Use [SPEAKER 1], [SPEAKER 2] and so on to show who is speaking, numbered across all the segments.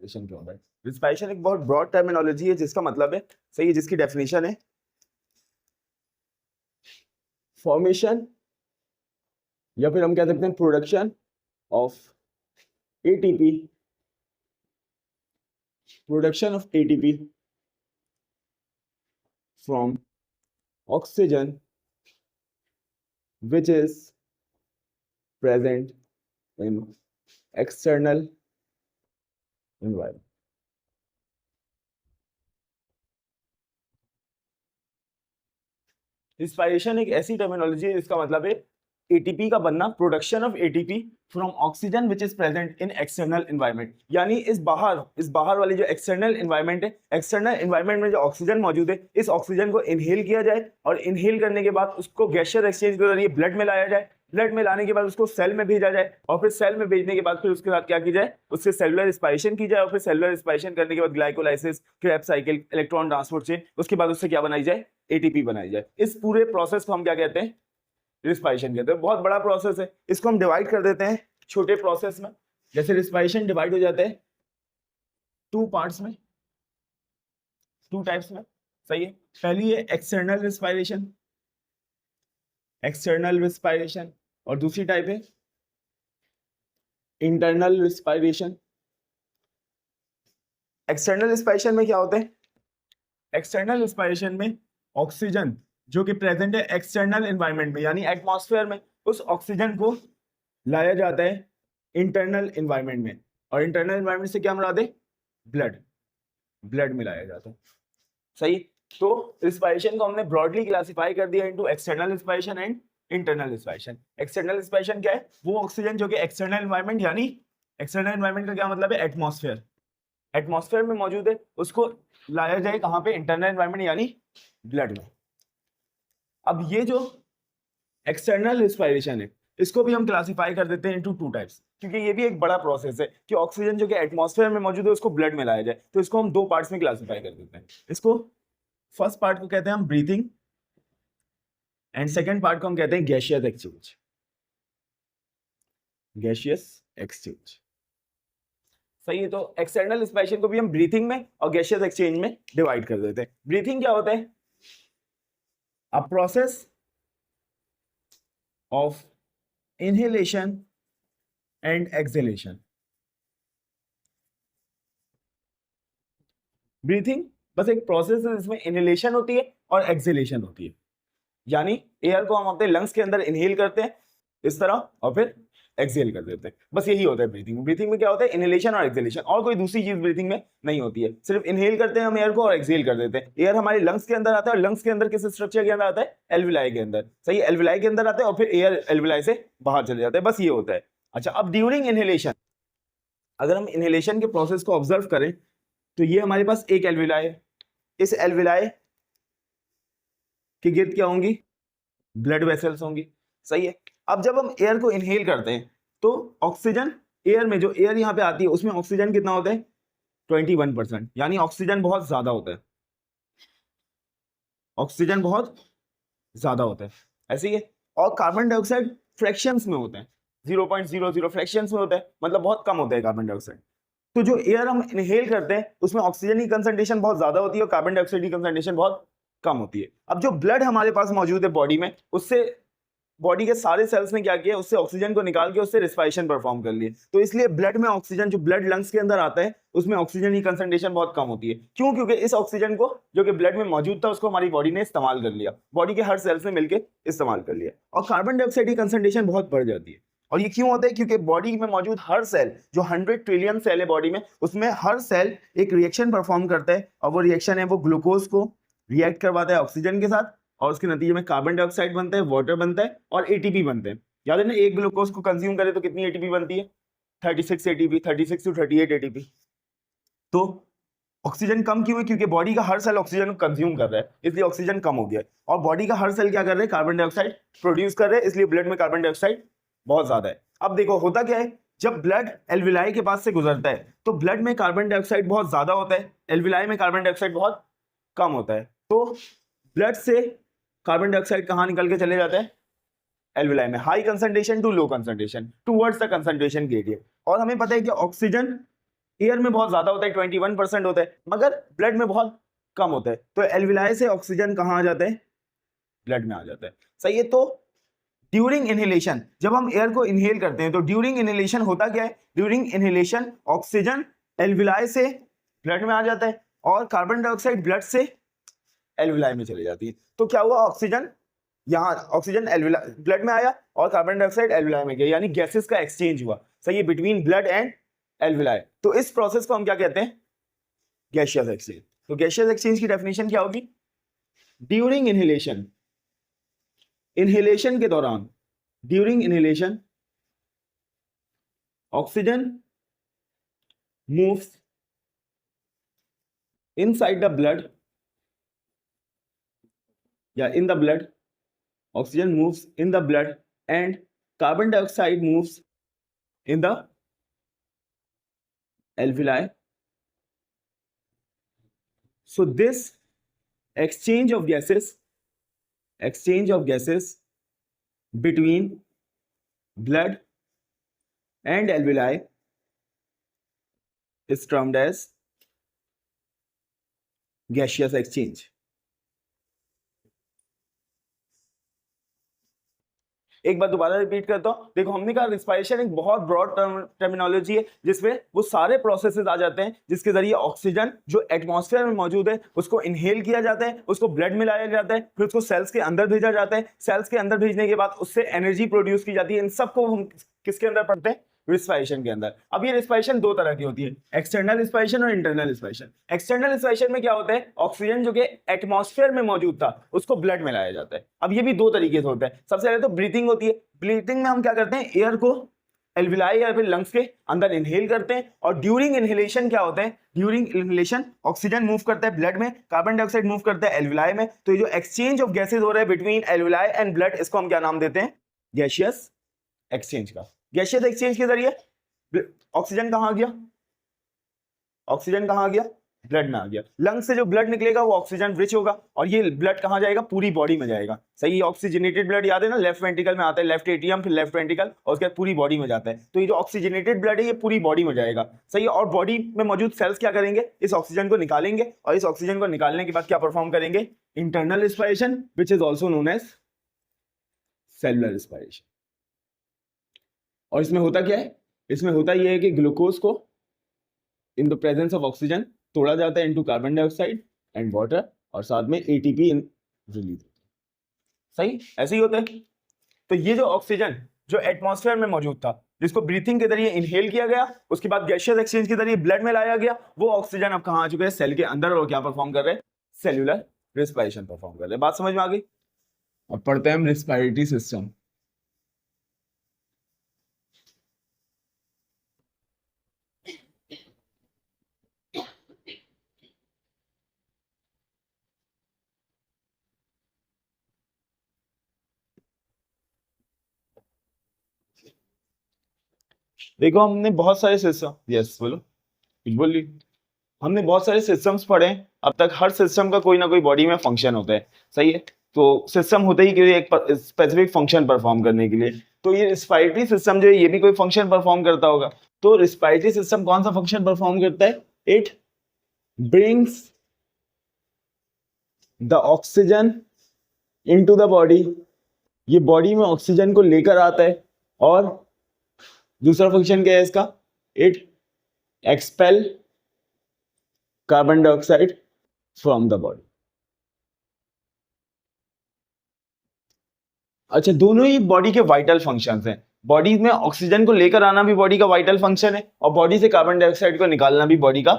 [SPEAKER 1] Respiration क्या होता है? रिस्पायरेशन एक बहुत ब्रॉड टर्मिनोलॉजी है जिसका मतलब है, सही है, जिसकी डेफिनेशन है फॉर्मेशन या फिर हम कह सकते हैं production of ATP, production of ATP from oxygen which is present in external environment. Respiration एक ऐसी टर्मिनोलॉजी है जिसका मतलब है एटीपी का बनना, production of ATP from oxygen which is present in external environment, यानी इस बाहर वाली जो एक्सटर्नल एनवायरनमेंट है, एक्सटर्नल एनवायरनमेंट में जो ऑक्सीजन मौजूद है, इस ऑक्सीजन को इनहेल किया जाए और इनहेल करने के बाद उसको गैसियस एक्सचेंज के जरिए ब्लड में लाया जाए, ब्लड में लाने के बाद उसको सेल में भेजा जाए और फिर सेल में भेजने के बाद फिर उसके साथ क्या की जाए, उससे सेलुलर रिस्पायरेशन की जाए और फिर सेलुलर रिस्पायरेशन करने के बाद glycolysis, Krebs cycle, electron transport chain, उसके बाद उससे क्या बनाई जाए, एटीपी बनाई जाए। इस पूरे प्रोसेस को हम क्या कहते हैं, रिस्पायरेशन कहते हैं। बहुत बड़ा प्रोसेस है, इसको हम डिवाइड कर देते हैं छोटे प्रोसेस में। जैसे रिस्पायरेशन डिवाइड हो जाते हैं टू पार्ट्स में, टू टाइप्स में, सही है। पहली है एक्सटर्नल रिस्पायरेशन, एक्सटर्नल रिस्पायरेशन, और दूसरी टाइप है इंटरनल रिस्पायरेशन। एक्सटर्नल रिस्पायरेशन में क्या होता है, एक्सटर्नल रिस्पायरेशन में ऑक्सीजन जो कि प्रेजेंट है एक्सटर्नल एनवायरनमेंट में यानी एटमॉस्फेयर में, उस ऑक्सीजन को लाया जाता है इंटरनल एनवायरनमेंट में, और इंटरनल एनवायरनमेंट से क्या मुराद है, ब्लड में लाया जाता है, सही। तो रिस्पायरेशन को हमने ब्रॉडली क्लासिफाई कर दिया into external respiration and internal respiration. External respiration क्या है, वो ऑक्सीजन जो कि एक्सटर्नल एनवायरनमेंट, यानी एक्सटर्नल एनवायरनमेंट का क्या मतलब है, एटमॉस्फेयर, एटमॉस्फेयर में मौजूद है, उसको लाया जाए कहां पे, इंटरनल एनवायरनमेंट यानी ब्लड में। अब ये जो एक्सटर्नल रिस्पायरेशन है इसको भी हम क्लासिफाई कर देते हैं इनटू टू टाइप्स, क्योंकि ये भी एक बड़ा प्रोसेस है कि ऑक्सीजन जो कि एटमॉस्फेयर में मौजूद है उसको ब्लड में लाया जाए, तो इसको हम दो पार्ट्स में क्लासिफाई कर देते हैं। इसको फर्स्ट पार्ट को कहते हैं हम ब्रीथिंग एंड सेकेंड पार्ट को हम कहते हैं गैसियस एक्सचेंज, गैसियस एक्सचेंज, सही है। तो एक्सटर्नल रिस्पायरेशन को भी हम ब्रीथिंग में और गैसियस एक्सचेंज में डिवाइड कर देते हैं। ब्रीथिंग क्या होता है, a process of inhalation and exhalation। Breathing बस एक प्रोसेस है जिसमें इनहेलेशन होती है और एक्सहेलेशन होती है, यानी एयर को हम अपने लंग्स के अंदर इनहेल करते हैं इस तरह और फिर एक्सहेल कर देते हैं, बस यही होता है ब्रीथिंग। ब्रीथिंग में क्या होता है, इनहेलेशन और एक्सहेलेशन, और कोई दूसरी चीज ब्रीथिंग में नहीं होती है, सिर्फ इनहेल करते हैं हम एयर को और एक्सहेल कर देते हैं। एयर हमारे लंग्स के अंदर आता है और लंग्स के अंदर किस स्ट्रक्चर के अंदर आता है, एल्विलाई के अंदर, सही, एल्विलाई के अंदर आता है और फिर एयर एल्विलाई से बाहर चले जाता है, बस ये होता है। अच्छा, अब ड्यूरिंग इनहेलेशन अगर हम इनहेलेशन के प्रोसेस को ऑब्जर्व करें तो ये हमारे पास एक एल्विलाई है, इस एल्विलाई के गिर्द क्या होंगी, ब्लड वेसल्स होंगी, सही है। अब जब हम एयर को इनहेल करते हैं तो ऑक्सीजन एयर में, जो एयर यहाँ पे आती है उसमें ऑक्सीजन कितना होता है, 21%, यानी ऑक्सीजन बहुत ज्यादा होता है, ऑक्सीजन बहुत ज्यादा होता है, ऐसे ही है। और कार्बन डाइऑक्साइड फ्रैक्शंस में होते हैं, 0.00 फ्रैक्शंस में होता है, मतलब बहुत कम होता है कार्बन डाइऑक्साइड। तो जो एयर हम इनहेल करते हैं उसमें ऑक्सीजन की कंसंट्रेशन बहुत ज्यादा होती है और कार्बन डाइऑक्साइड की कंसंट्रेशन बहुत कम होती है। अब जो ब्लड हमारे पास मौजूद है बॉडी में, उससे बॉडी के सारे सेल्स ने क्या किया, उससे ऑक्सीजन को निकाल के उससे रिस्पायरेशन परफॉर्म कर लिए, तो इसलिए ब्लड में ऑक्सीजन, जो ब्लड लंग्स के अंदर आता है उसमें ऑक्सीजन की कंसंट्रेशन बहुत कम होती है। क्यों, क्योंकि इस ऑक्सीजन को जो कि ब्लड में मौजूद था उसको हमारी बॉडी ने इस्तेमाल कर लिया, बॉडी के हर सेल्स ने मिलकर इस्तेमाल कर लिया, और कार्बन डाइऑक्साइड की कंसंट्रेशन बहुत बढ़ जाती है। और ये क्यों होता है, क्योंकि बॉडी में मौजूद हर सेल, जो 100 ट्रिलियन सेल है बॉडी में, उसमें हर सेल एक रिएक्शन परफॉर्म करता है, और वो रिएक्शन है वो ग्लूकोज को रिएक्ट करवाता है ऑक्सीजन के साथ, और उसके नतीजे में कार्बन डाइऑक्साइड बनता है, वाटर बनता है और एटीपी बनते हैं। याद है ना, एक ग्लूकोज को कंज्यूम करे तो कितनी एटीपी बनती है, 36 एटीपी, 36 to 38 एटीपी। तो ऑक्सीजन कम क्यों है, क्योंकि बॉडी का हर सेल ऑक्सीजन को कंज्यूम कर रहा है, इसलिए ऑक्सीजन कम हो गया है, और बॉडी का हर सेल क्या कर रहा है, कार्बन डाइऑक्साइड प्रोड्यूस कर रहे हैं, इसलिए ब्लड में कार्बन डाइऑक्साइड बहुत ज्यादा है। अब देखो होता क्या है, जब ब्लड एल्विलाई के पास से गुजरता है तो ब्लड में कार्बन डाइऑक्साइड बहुत ज्यादा होता है, एल्विलाई में कार्बन डाइऑक्साइड बहुत कम होता है। तो ब्लड से कार्बन डाइऑक्साइड कहां निकल के चले जाता है, एल्विलाई में, high concentration to low concentration, towards the concentration gradient. और हमें पता है कि ऑक्सीजन एयर में बहुत ज्यादा होता है, 21% होता है, मगर ब्लड में बहुत कम होता है। तो एल्विलाई से ऑक्सीजन कहाँ आ जाता है? ब्लड में आ जाता है। सही है। तो ड्यूरिंग इनहेलेशन, जब हम एयर को इनहेल करते हैं तो ड्यूरिंग इनहेलेशन होता क्या है? ड्यूरिंग इनहेलेशन ऑक्सीजन एल्विलाई से ब्लड में आ जाता है और कार्बन डाइऑक्साइड ब्लड से एल्विलाई में चली जाती है। तो क्या हुआ? ऑक्सीजन यहाँ, ऑक्सीजन एल्विलाई ब्लड में आया और कार्बन डाइऑक्साइड एल्विलाई में गया, यानी गैसेस का एक्सचेंज हुआ। सही है, बिटवीन ब्लड एंड एल्विलाई। तो इस प्रोसेस को हम क्या कहते हैं? Gaseous exchange. तो गैसियस एक्सचेंज की डेफिनेशन क्या होगी? ड्यूरिंग इनहेलेशन, इनहेलेशन के दौरान, during inhalation oxygen moves inside the blood या in the blood, oxygen moves in the blood and carbon dioxide moves in the alveoli. So this exchange of gases between blood and alveoli is termed as gaseous exchange. एक बार दोबारा repeat करता हूं। देखो, हमने कहा respiration एक बहुत broad terminology है जिसमें वो सारे प्रोसेसेस आ जाते हैं जिसके जरिए ऑक्सीजन जो एटमॉस्फेयर में मौजूद है उसको इनहेल किया जाता है, उसको ब्लड में लाया जाता है, फिर उसको सेल्स के अंदर भेजा जाता है, सेल्स के अंदर भेजने के बाद उससे एनर्जी प्रोड्यूस की जाती है। इन सबको हम किसके अंदर पढ़ते हैं? रिस्पायरेशन के अंदर। अब ये रिस्पायरेशन दो तरह की होती है, एक्सटर्नल रिस्पायरेशन और इंटरनल रिस्पायरेशन। एक्सटर्नल रिस्पायरेशन में क्या होता है? ऑक्सीजन जो कि एटमॉस्फेयर में मौजूद था उसको ब्लड में लाया जाता है। अब ये भी दो तरीके से होता है। सबसे पहले तो ब्रीथिंग होती है। ब्रीथिंग में हम क्या करते हैं? एयर को एल्विलाई या फिर लंग्स के अंदर इनहेल करते हैं और ड्यूरिंग इनहेलेशन क्या होता है? ड्यूरिंग इनहेलेशन ऑक्सीजन मूव करता है ब्लड में, कार्बन डाइऑक्साइड मूव करता है एल्विलाई में। तो ये जो एक्सचेंज ऑफ गैसेज हो रहा है बिटवीन एल्विलाई एंड ब्लड, इसको हम क्या नाम देते हैं? गैसियस एक्सचेंज का। गैसियस एक्सचेंज के जरिए ऑक्सीजन कहां गया? ऑक्सीजन कहां गया? ब्लड में आ गया। लंग से जो ब्लड निकलेगा वो ऑक्सीजन रिच होगा और ये ब्लड कहां जाएगा? पूरी बॉडी में जाएगा। सही, ऑक्सीजनेटेड ब्लड याद है ना, लेफ्ट वेंट्रिकल में आता है, लेफ्ट एट्रियम फिर लेफ्ट वेंट्रिकल और उसके बाद पूरी बॉडी में जाता है। तो ये जो ऑक्सीजनेटेड ब्लड है ये पूरी बॉडी में जाएगा। सही है। और बॉडी में मौजूद सेल्स क्या करेंगे? इस ऑक्सीजन को निकालेंगे और इस ऑक्सीजन को निकालने के बाद क्या परफॉर्म करेंगे? Internal respiration which is also known as cellular respiration. और इसमें होता क्या है? इसमें होता यह है कि ग्लूकोज को in the presence of oxygen तोड़ा जाता है into carbon dioxide and water और साथ में एटीपी रिलीज होता है। सही, ऐसे ही होता है। तो ये जो ऑक्सीजन जो एटमॉस्फेयर में मौजूद था जिसको ब्रीथिंग के जरिए इनहेल किया गया, उसके बाद गैसियस एक्सचेंज के जरिए ब्लड में लाया गया, वो ऑक्सीजन अब कहां आ चुके हैं? सेल के अंदर। और क्या परफॉर्म कर रहे हैं? सेल्यूलर रिस्पायरेशन परफॉर्म कर रहे हैं। बात समझ में आ गई? अब पढ़ते हैं हम रिस्पायरेटरी सिस्टम। देखो, हमने बहुत सारे सिस्टम, यस बोलो, कुछ बोलिए। हमने बहुत सारे सिस्टम्स पढ़े हैं अब तक। हर सिस्टम का कोई ना कोई बॉडी में फंक्शन होता है। सही है। तो सिस्टम होते ही के लिए एक स्पेसिफिक फंक्शन परफॉर्म करने के लिए। तो ये रिस्पायरेटरी सिस्टम जो है ये भी कोई फंक्शन परफॉर्म करता होगा। तो रिस्पायरेटरी सिस्टम कौन सा फंक्शन परफॉर्म करता है? It brings the oxygen into the body. ये बॉडी में ऑक्सीजन को लेकर आता है। और दूसरा फंक्शन क्या है इसका? It expel carbon dioxide from the body. अच्छा, दोनों ही बॉडी के वाइटल फंक्शंस हैं। बॉडी में ऑक्सीजन को लेकर आना भी बॉडी का वाइटल फंक्शन है और बॉडी से कार्बन डाइऑक्साइड को निकालना भी बॉडी का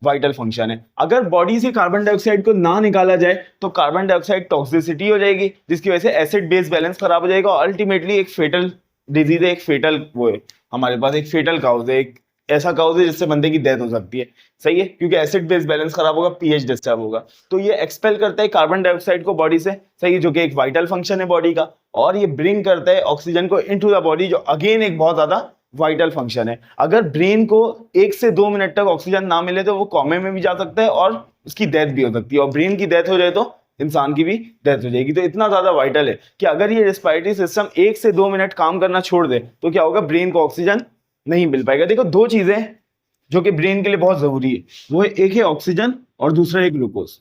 [SPEAKER 1] वाइटल फंक्शन है। अगर बॉडी से कार्बन डाइऑक्साइड को ना निकाला जाए तो कार्बन डाइऑक्साइड टॉक्सिसिटी हो जाएगी जिसकी वजह से एसिड बेस बैलेंस खराब हो जाएगा और अल्टीमेटली एक फेटल डिजीज है, एक फेटल वो है हमारे पास, एक फेटल काउज है, एक ऐसा काउज है जिससे बंदे की डेथ हो सकती है। सही है, क्योंकि एसिड बेस बैलेंस खराब होगा, पीएच डिस्टर्ब होगा। तो ये एक्सपेल करता है कार्बन डाइऑक्साइड को बॉडी से। सही है, जो कि एक वाइटल फंक्शन है बॉडी का। और ये ब्रिंग करता है ऑक्सीजन को इनटू द बॉडी, जो अगेन एक बहुत ज्यादा वाइटल फंक्शन है। अगर ब्रेन को 1 से 2 मिनट तक ऑक्सीजन ना मिले तो वो कोमे में भी जा सकता है और उसकी डेथ भी हो सकती है। और ब्रेन की डेथ हो जाए तो इंसान की भी डेथ हो जाएगी। तो इतना ज्यादा वाइटल है कि अगर ये रेस्पिरेटरी सिस्टम 1 से 2 मिनट काम करना छोड़ दे तो क्या होगा? ब्रेन को ऑक्सीजन नहीं मिल पाएगा। देखो, दो चीजें जो कि ब्रेन के लिए बहुत जरूरी है, वो है एक है ऑक्सीजन और दूसरा है ग्लूकोज।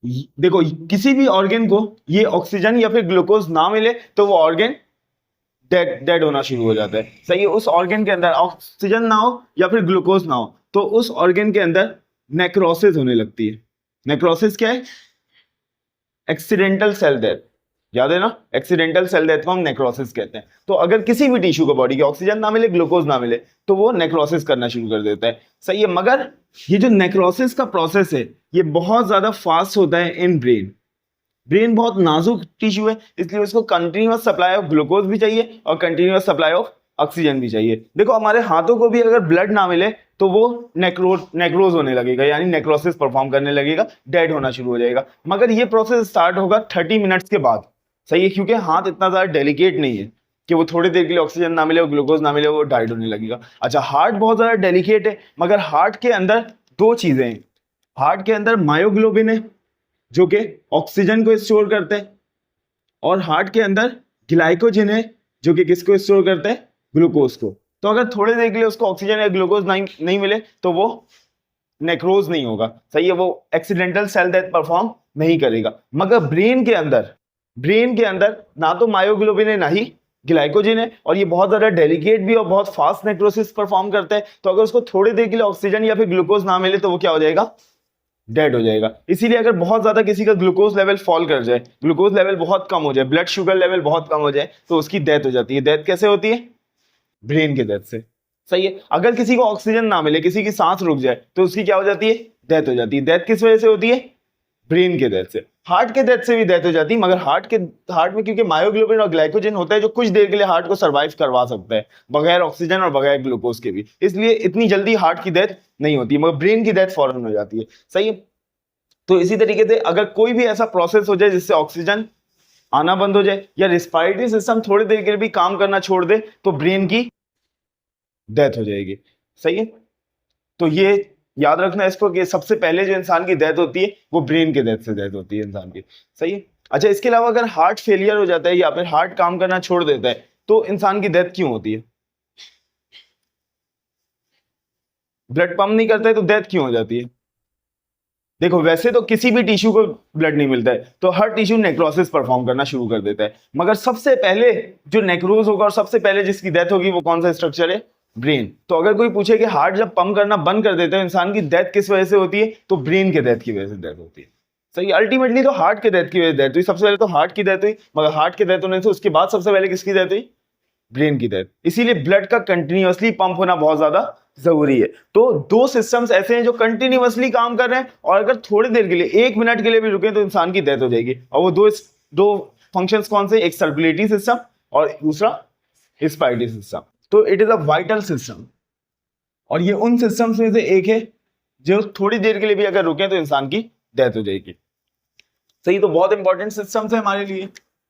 [SPEAKER 1] देखो किसी भी ऑर्गेन को ये ऑक्सीजन या फिर ग्लूकोज ना मिले तो वो ऑर्गेन डेड डेड होना शुरू हो जाता है। सही है, उस ऑर्गेन के अंदर ऑक्सीजन ना हो या फिर ग्लूकोज ना हो तो उस ऑर्गेन के अंदर नेक्रोसिस होने लगती है। नेक्रोसिस क्या है? Accidental cell death. याद है ना, एक्सीडेंटल सेल डेथ को हम नेक्रोसिस कहते हैं। तो अगर किसी भी टिश्यू को बॉडी के ऑक्सीजन ना मिले, ग्लूकोज ना मिले, तो वो नेक्रोसिस करना शुरू कर देता है। सही है, मगर ये जो नेक्रोसिस का प्रोसेस है ये बहुत ज्यादा फास्ट होता है इन ब्रेन। ब्रेन बहुत नाजुक टिश्यू है, इसलिए उसको कंटिन्यूअस सप्लाई ऑफ ग्लूकोज भी चाहिए और कंटिन्यूअस सप्लाई ऑफ ऑक्सीजन भी चाहिए। देखो हमारे हाथों को भी अगर ब्लड ना मिले तो वो नेक्रोज होने लगेगा, यानी नेक्रोसिस परफॉर्म करने लगेगा, डेड होना शुरू हो जाएगा। मगर ये प्रोसेस स्टार्ट होगा 30 मिनट्स के बाद। सही है, क्योंकि हाथ इतना ज्यादा डेलिकेट नहीं है कि वो थोड़ी देर के लिए ऑक्सीजन ना मिले और ग्लूकोज ना मिले वो डाइड होने लगेगा। अच्छा, हार्ट बहुत ज्यादा डेलिकेट है, मगर हार्ट के अंदर दो चीजें हैं। हार्ट के अंदर मायोग्लोबिन है जो कि ऑक्सीजन को स्टोर करते हैं, और हार्ट के अंदर ग्लाइकोजन है जो कि किसको स्टोर करते हैं? ग्लूकोज को। तो अगर थोड़ी देर के लिए उसको ऑक्सीजन या ग्लूकोज नहीं मिले तो वो नेक्रोज नहीं होगा। सही है, वो एक्सीडेंटल सेल डेथ परफॉर्म नहीं करेगा। मगर ब्रेन के अंदर ना तो मायोग्लोबिन है ना ही ग्लाइकोजन है, और ये बहुत ज्यादा डेलिकेट भी और बहुत फास्ट नेक्रोसिस परफॉर्म करता है। तो अगर उसको थोड़ी देर के लिए ऑक्सीजन या फिर ग्लूकोज ना मिले तो वो क्या हो जाएगा? डेड हो जाएगा। इसीलिए अगर बहुत ज्यादा किसी का ग्लूकोज लेवल फॉल कर जाए, ग्लूकोज लेवल बहुत कम हो जाए, ब्लड शुगर लेवल बहुत कम हो जाए, तो उसकी डेथ हो जाती है। डेथ कैसे होती है? ब्रेन के डेथ से। सही है, अगर किसी को ऑक्सीजन ना मिले, किसी की सांस रुक जाए, तो उसकी क्या हो जाती है? डेथ हो जाती है। डेथ किस वजह से होती है? ब्रेन के डेथ से। हार्ट के डेथ से भी डेथ हो जाती है, मगर हार्ट में क्योंकि मायोग्लोबिन और ग्लाइकोजन होता है जो कुछ देर के लिए हार्ट को सर्वाइव करवा सकता है बगैर ऑक्सीजन और बगैर ग्लूकोज के भी, इसलिए इतनी जल्दी हार्ट की डेथ नहीं होती है, मगर ब्रेन की डेथ फौरन हो जाती है। सही है, तो इसी तरीके से अगर कोई भी ऐसा प्रोसेस हो जाए जिससे ऑक्सीजन आना बंद हो जाए या रिस्पायरेटरी सिस्टम थोड़ी देर के लिए भी काम करना छोड़ दे तो ब्रेन की डेथ हो जाएगी। सही है, तो ये याद रखना इसको कि सबसे पहले जो इंसान की डेथ होती है वो ब्रेन के डेथ से डेथ होती है इंसान की। सही है, अच्छा इसके अलावा अगर हार्ट फेलियर हो जाता है या फिर हार्ट काम करना छोड़ देता है तो इंसान की डेथ क्यों होती है? ब्लड पंप नहीं करता है तो डेथ क्यों हो जाती है? देखो वैसे तो किसी भी टिश्यू को ब्लड नहीं मिलता है तो हर टिश्यू नेक्रोसिस परफॉर्म करना शुरू कर देता है, मगर सबसे पहले जो नेक्रोज होगा और सबसे पहले जिसकी डेथ होगी वो कौन सा स्ट्रक्चर है? ब्रेन। तो अगर कोई पूछे कि हार्ट जब पंप करना बंद कर देता है इंसान की डेथ किस वजह से होती है, तो ब्रेन के डेथ की वजह से डेथ होती है। सही, अल्टीमेटली तो हार्ट के डेथ की वजह से डेथ हुई, सबसे पहले तो हार्ट की डेथ हुई, मगर हार्ट के डेथ होने से उसके बाद सबसे पहले किसकी डेथ हुई? ब्रेन की डेथ। इसीलिए ब्लड का कंटिन्यूअसली पंप होना बहुत ज्यादा जरूरी है। तो दो सिस्टम्स ऐसे हैं जो कंटिन्यूअसली काम कर रहे हैं, और अगर थोड़ी देर के लिए 1 मिनट के लिए भी रुके तो इंसान की डेथ हो जाएगी। और वो दो फंक्शंस कौन से? एक सर्कुलेटरी सिस्टम और दूसरा रिस्पायरेटरी सिस्टम। तो it is a vital system, और ये उन सिस्टम्स में से एक है जो थोड़ी देर के लिए भी अगर रुके तो इंसान की डेथ हो जाएगी। सही, तो बहुत इंपॉर्टेंट सिस्टम्स है हमारे लिए,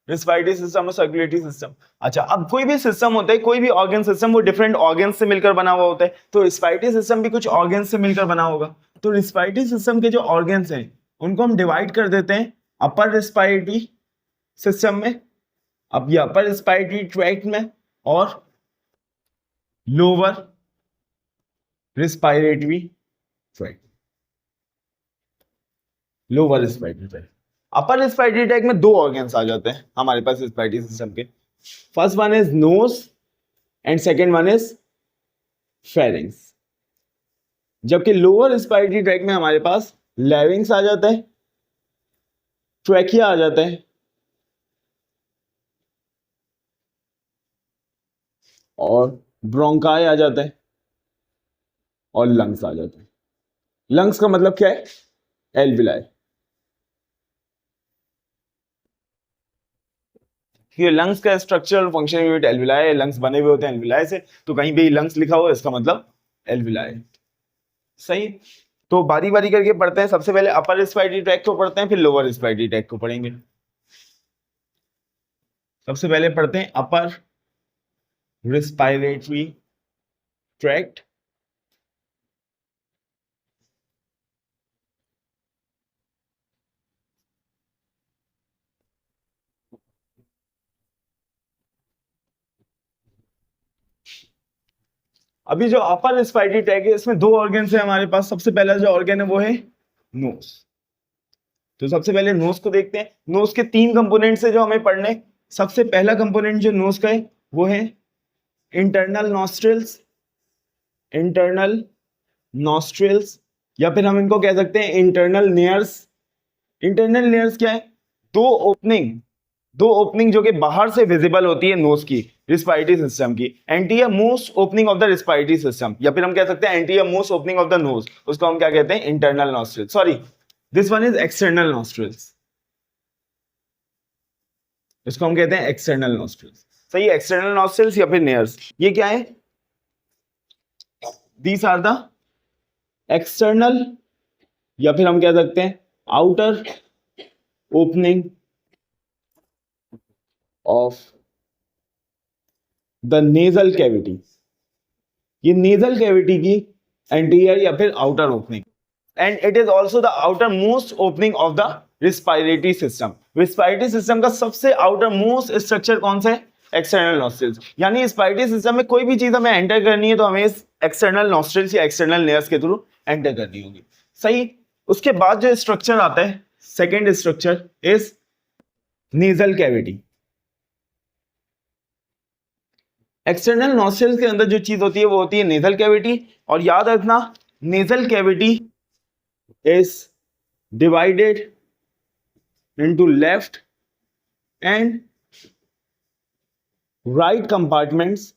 [SPEAKER 1] रिस्पायरेटरी सिस्टम और सर्कुलेटरी सिस्टम। अच्छा, अब कोई भी सिस्टम होता है, कोई भी ऑर्गन सिस्टम, वो डिफरेंट ऑर्गन से मिलकर बना हुआ होता है। तो रिस्पायरेटरी सिस्टम भी कुछ ऑर्गन से मिलकर बना होगा। तो रिस्पायरेटरी सिस्टम के जो ऑर्गन्स हैं उनको हम डिवाइड कर देते हैं अपर रिस्पायरेटरी सिस्टम में, अब ये अपर रिस्पायरेटरी ट्रैक्ट में, और lower respiratory tract. Lower respiratory tract, upper respiratory tract में दो ऑर्गन्स आ जाते हैं हमारे पास रिस्पायरेटरी सिस्टम के। First one is nose and second one is pharynx. जबकि लोअर रिस्पायरेटरी ट्रैक्ट में हमारे पास लैरिंग्स आ जाता है, ट्रैकिया आ जाता है, और ब्रोंकाई आ जाता है, और लंग्स आ जाते हैं। लंग्स का मतलब क्या है? एल्विलाई। ये लंग्स का स्ट्रक्चरल फंक्शन यूनिट एल्विलाई है, लंग्स बने हुए होते हैं एल्विलाई से, तो कहीं भी लंग्स लिखा हो इसका मतलब एल्विलाई। सही, तो बारी बारी करके पढ़ते हैं। सबसे पहले अपर रिस्पायरेटरी ट्रैक्ट को पढ़ते हैं, फिर लोअर रिस्पायरेटरी ट्रैक्ट को पढ़ेंगे। सबसे पहले पढ़ते हैं अपर रिस्पायरेटरी ट्रैक्ट। अभी जो अपर रेस्पिरेटरी ट्रैक है इसमें दो ऑर्गन्स है हमारे पास। सबसे पहला जो ऑर्गन है वो है नोज। तो सबसे पहले नोज को देखते हैं। नोज के तीन कंपोनेंट्स है जो हमें पढ़ने। सबसे पहला कंपोनेंट जो नोज का है वो है इंटरनल नॉस्ट्रिल्स। इंटरनल नॉस्ट्रिल्स या फिर हम इनको कह सकते हैं इंटरनल नेयर्स। इंटरनल नेयर्स क्या है? दो ओपनिंग जो कि बाहर से विजिबल होती है नोज की, रिस्पायरेटरी सिस्टम की। Anterior most opening of the respiratory system, या फिर हम कह सकते हैं anterior most opening of the nose, उसको हम क्या कहते हैं? Internal nostrils. Sorry, this one is external nostrils, इसको हम कहते हैं एक्सटर्नल नॉस्ट्रिल्स। सही है, एक्सटर्नल नॉस्ट्रिल्स या फिर नेयर्स। ये क्या है? दीज आर द एक्सटर्नल या फिर हम कह सकते हैं outer opening of the nasal cavity. ये नेजल कैविटी की एंटीरियर या फिर outer opening, and it is also the outer most opening of the respiratory system. Respiratory system का सबसे आउटर मोस्ट स्ट्रक्चर कौन सा है? External nostrils. यानी रिस्पायरेटरी सिस्टम में कोई भी चीज हमें एंटर करनी है तो हमें इस एक्सटर्नल नॉस्ट्रिल्स या एक्सटर्नल लेयर्स के थ्रू एंटर करनी होगी। सही। उसके बाद जो स्ट्रक्चर आता है, second structure is nasal cavity. External nostrils के अंदर जो चीज होती है वो होती है नेजल कैविटी। और याद रखना, nasal cavity is divided into left and right compartments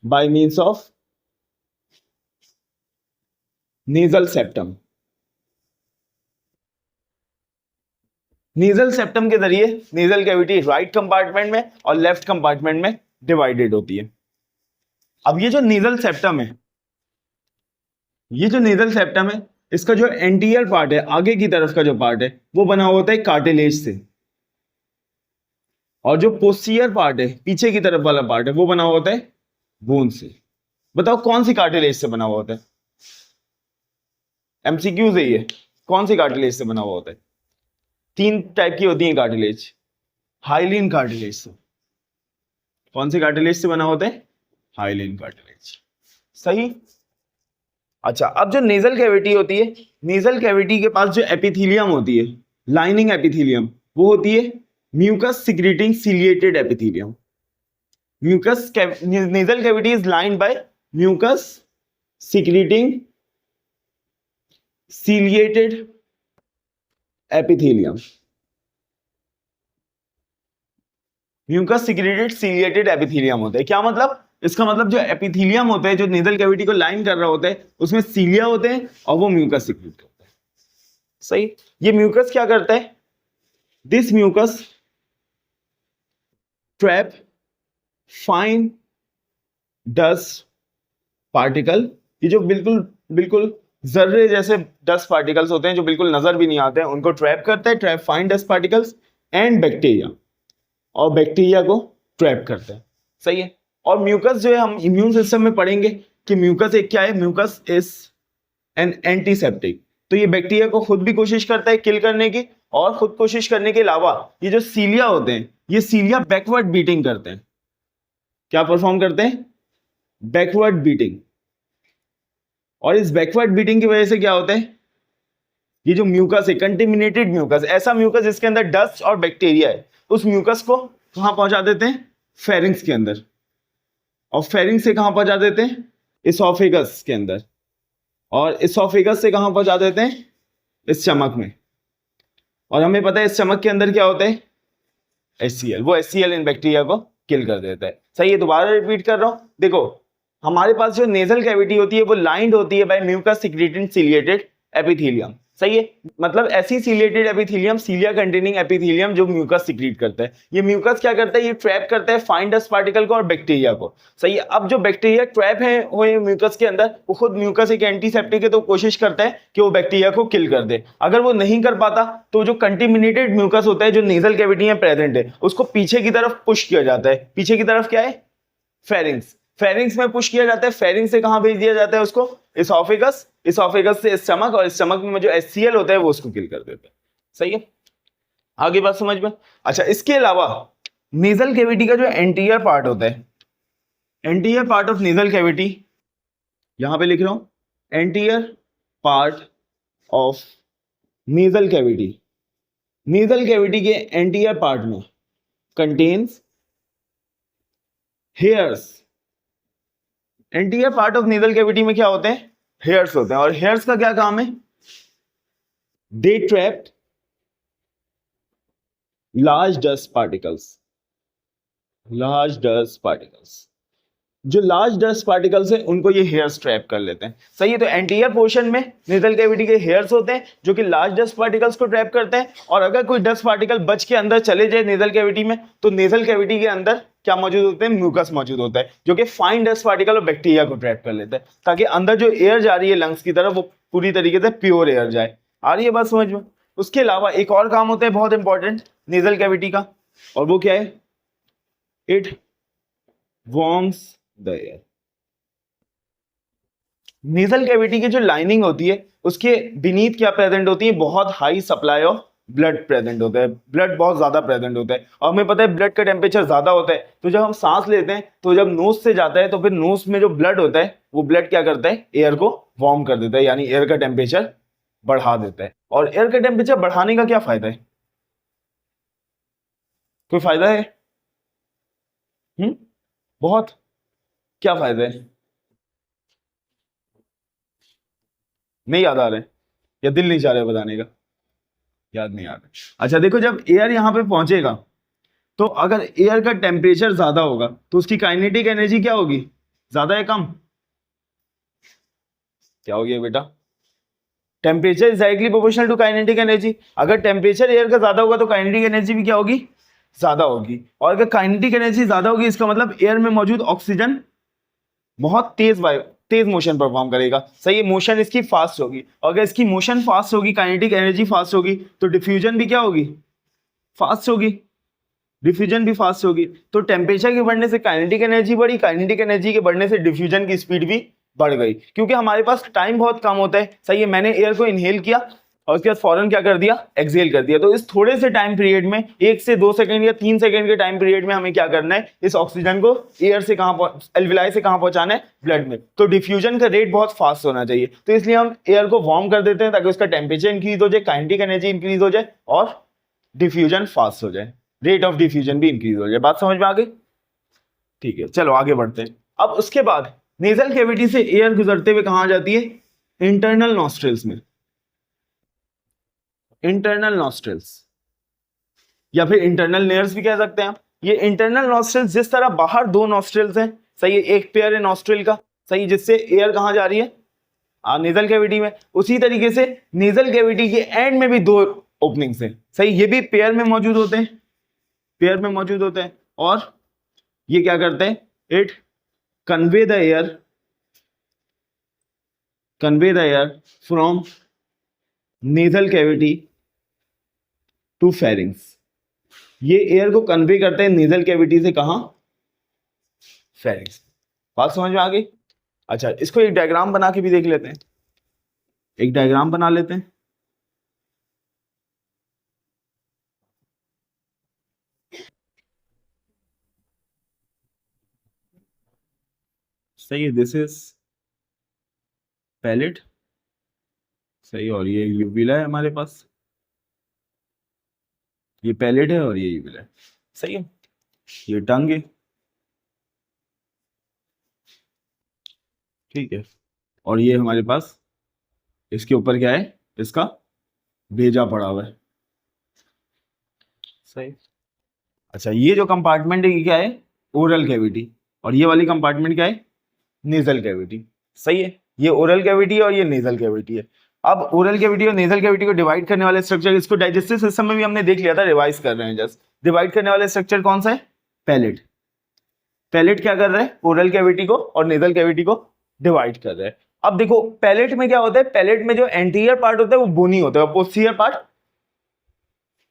[SPEAKER 1] by means of nasal septum. Nasal septum के जरिए नेजल कैविटी राइट कंपार्टमेंट में और लेफ्ट कंपार्टमेंट में डिवाइडेड होती है। अब ये जो नेजल सेप्टम है, ये जो नेजल सेप्टम है, इसका जो एंटीरियर पार्ट है, आगे की तरफ का जो पार्ट है, वो बना होता है कार्टिलेज से, और जो पोस्टीरियर पार्ट है, पीछे की तरफ वाला पार्ट है, वो बना होता है बोन से। बताओ कौन सी कार्टिलेज से बना हुआ होता है? एमसीक्यूज है ये। कौन सी कार्टिलेज से बना हुआ होता है? तीन टाइप की होती है कार्टिलेज। हाइलिन कार्टिलेज से। कौन सी कार्टिलेज से बना होता है? Hyaline cartilage. सही। अच्छा, अब जो नेजल कैविटी होती है, नेजल कैविटी के पास जो एपिथेलियम होती है, लाइनिंग एपिथेलियम, वो होती है mucus secreting ciliated epithelium. Mucus nasal cavity is lined by mucus secreting ciliated epithelium. Mucus secreted ciliated epithelium होता है। क्या मतलब? इसका मतलब जो एपिथेलियम होता है, जो नेजल कैविटी को लाइन कर रहा होता है, उसमें सीलिया होते हैं और वो म्यूकस सिक्रीट करता है। सही। ये म्यूकस क्या करता है? This mucus trap fine dust particle. ये जो बिल्कुल जर्रे जैसे डस्ट पार्टिकल्स होते हैं जो बिल्कुल नजर भी नहीं आते हैं, उनको ट्रैप करता है, trap fine dust particles and bacteria, और बैक्टीरिया को ट्रैप करता है। सही है। और म्यूकस जो है, हम इम्यून सिस्टम में पढ़ेंगे कि म्यूकस एक क्या है? Mucus is an antiseptic. तो ये बैक्टीरिया को खुद भी कोशिश करता है किल करने की, और खुद कोशिश करने के अलावा ये जो सीलिया होते हैं, ये सीलिया बैकवर्ड बीटिंग करते हैं। क्या परफॉर्म करते हैं? Backward beating. और इस बैकवर्ड बीटिंग की वजह से क्या होता है? ये जो म्यूकस है, कंटेमिनेटेड म्यूकस, ऐसा म्यूकस जिसके अंदर डस्ट और बैक्टीरिया है, उस म्यूकस को कहां पहुंचा देते हैं? फेरिंग्स के अंदर। और फेरिंग्स से कहां पहुंचा देते हैं? इसोफेगस के अंदर। और इसोफेगस से कहां पहुंचा देते हैं? स्टमक में। और हमें पता है स्टमक के अंदर क्या होता है? HCl। वो HCl इन बैक्टीरिया को किल कर देता है। सही है। दोबारा रिपीट कर रहा हूं, देखो हमारे पास जो नेजल कैविटी होती है वो लाइंड होती है by mucus secreted ciliated epithelium. सही है। मतलब ऐसी ciliated epithelium, cilia containing epithelium जो म्यूकस सिक्रीट करता है। ये म्यूकस क्या करता है? ये ट्रैप करता है फाइन डस्ट पार्टिकल को और बैक्टीरिया को। सही है। अब जो बैक्टीरिया ट्रैप है हुए म्यूकस के अंदर, वो खुद म्यूकस एक एंटीसेप्टिक है, तो कोशिश करता है कि वो बैक्टीरिया को किल कर दे। अगर वो नहीं कर पाता तो जो कंटेमिनेटेड म्यूकस होता है, जो नेजल कैविटी में प्रेजेंट है, उसको पीछे की तरफ पुश किया जाता है। पीछे की तरफ क्या है? फेरिंग्स। फेरिंग्स में पुश किया जाता है। फेरिंग्स से कहां भेज दिया जाता है उसको? इसोफेगस। इसोफेगस से स्टमक, और स्टमक में जो HCl होता है वो उसको किल कर देता है। सही है। आगे बात समझ में? अच्छा, इसके अलावा नेजल कैविटी का जो एंटीरियर पार्ट होता है, anterior part of nasal cavity, यहां पे लिख रहा हूं anterior part of nasal cavity, nasal cavity के एंटीरियर पार्ट में contains hairs. Anterior part of nasal cavity में क्या होते हैं? हेयर्स होते हैं। और हेयर्स का क्या काम है? They trap large dust particles, large dust particles, जो लार्ज डस्ट पार्टिकल्स है उनको ये हेयर्स ट्रैप कर लेते हैं। सही है, तो एंटीरियर पोर्शन में नेजल कैविटी के हेयर्स होते हैं जो कि लार्ज डस्ट पार्टिकल्स को ट्रैप करते हैं। और अगर कोई डस्ट पार्टिकल बच के अंदर चले जाए नेजल कैविटी में, तो नेजल कैविटी के अंदर क्या मौजूद होते हैं? म्यूकस मौजूद होता है जो कि फाइन डस्ट पार्टिकल और बैक्टीरिया को ट्रैप कर लेता है, ताकि अंदर जो एयर जा रही है लंग्स की तरफ वो पूरी तरीके से प्योर एयर जाए। आ रही है बात समझ में? उसके अलावा एक और काम होता है बहुत इंपॉर्टेंट नेजल कैविटी का, और वो क्या है? It warms the air. Nasal cavity की जो लाइनिंग होती है उसके बीनीथ क्या प्रेजेंट होती है? बहुत high supply of blood present होता है, ब्लड बहुत ज्यादा प्रेजेंट होता है। और हमें पता है ब्लड का टेम्परेचर ज्यादा होता है, तो जब हम सांस लेते हैं तो जब नोज से जाता है तो फिर नोज में जो ब्लड होता है वो ब्लड क्या करता है? एयर को वार्म कर देता है, यानी एयर का टेम्परेचर बढ़ा देता है। और एयर का टेम्परेचर बढ़ाने का क्या फायदा है? कोई फायदा है? बहुत। क्या फायदा है? नहीं याद आ रहा है या दिल नहीं चाह रहा है बताने का? याद नहीं आ रहा। अच्छा देखो, जब एयर यहां पे पहुंचेगा तो अगर एयर का टेम्परेचर ज्यादा होगा तो उसकी काइनेटिक एनर्जी क्या होगी? ज्यादा है कम? क्या होगी बेटा? Temperature is directly proportional to kinetic energy. अगर टेम्परेचर एयर का ज्यादा होगा तो काइनेटिक एनर्जी भी क्या होगी? ज्यादा होगी। और अगर काइनेटिक एनर्जी ज्यादा होगी इसका मतलब एयर में मौजूद ऑक्सीजन बहुत तेज मोशन परफॉर्म करेगा। सही है, मोशन इसकी फास्ट होगी। और अगर इसकी मोशन फास्ट होगी, काइनेटिक एनर्जी फास्ट होगी, तो डिफ्यूजन भी क्या होगी? फास्ट होगी। डिफ्यूजन भी फास्ट होगी। तो टेम्परेचर के बढ़ने से काइनेटिक एनर्जी बढ़ी, काइनेटिक एनर्जी के बढ़ने से डिफ्यूजन की स्पीड भी बढ़ गई, क्योंकि हमारे पास टाइम बहुत कम होता है। सही है, मैंने एयर को इनहेल किया और उसके बाद फौरन क्या कर दिया? एक्सहेल कर दिया। तो इस थोड़े से टाइम पीरियड में 1 से 2 सेकंड या 3 सेकंड के टाइम पीरियड में हमें क्या करना है? इस ऑक्सीजन को एयर से कहां, एल्विलाई से कहां पहुंचाना है? ब्लड में। तो डिफ्यूजन का रेट बहुत फास्ट होना चाहिए, तो इसलिए हम एयर को वार्म कर देते हैं ताकि उसका टेम्परेचर इंक्रीज हो जाए, काइनेटिक एनर्जी इंक्रीज हो जाए और डिफ्यूजन फास्ट हो जाए, रेट ऑफ डिफ्यूजन भी इंक्रीज हो जाए। बात समझ में आ गई? ठीक है, चलो आगे बढ़ते हैं। अब उसके बाद नेजल कैविटी से एयर गुजरते हुए कहां जाती है? इंटरनल नॉस्ट्रिल्स में। इंटरनल नॉस्ट्रिल्स या फिर इंटरनल नेयर्स भी कह सकते हैं आप। ये इंटरनल नॉस्ट्रिल्स, जिस तरह बाहर 2 नॉस्ट्रिल्स हैं, सही है, एक पेयर है नॉस्ट्रिल का, सही, जिससे एयर कहां जा रही है? नेजल कैविटी में। उसी तरीके से नेजल कैविटी के एंड में भी 2 ओपनिंग्स हैं, सही, ये भी पेयर में मौजूद होते हैं, पेयर में मौजूद होते हैं। और ये क्या करते हैं? It convey the air from nasal cavity to pharynx. ये एयर को कन्वे करते हैं नेजल कैविटी से कहां? फेरिंग्स। बात समझ में आ गई? अच्छा, इसको एक डायग्राम बना के भी देख लेते हैं। एक डायग्राम बना लेते हैं। सही है, दिस इज पैलेट, सही, और ये यूविला है हमारे पास, ये पैलेट है और ये यूविला है, सही है, ये टंग है, ठीक है, और ये हमारे पास इसके ऊपर क्या है? इसका भेजा पड़ा हुआ है, सही। अच्छा, ये जो कंपार्टमेंट है ये क्या है? Oral cavity. और ये वाली कंपार्टमेंट क्या है? नेजल कैविटी, सही है। ये ओरल कैविटी है और ये नेजल कैविटी है। अब ओरल कैविटी और नेजल कैविटी को डिवाइड करने वाले स्ट्रक्चर, इसको डाइजेस्टिव सिस्टम में भी हमने देख लिया था, रिवाइज कर रहे हैं जस्ट। डिवाइड करने वाले स्ट्रक्चर कौन सा है? पैलेट। पैलेट क्या कर रहा है? ओरल कैविटी को और नेजल कैविटी को डिवाइड कर रहा है। अब देखो पैलेट में क्या होता है? पैलेट में जो एंटीरियर पार्ट होता है वो बोनी होता है, पोस्टीरियर पार्ट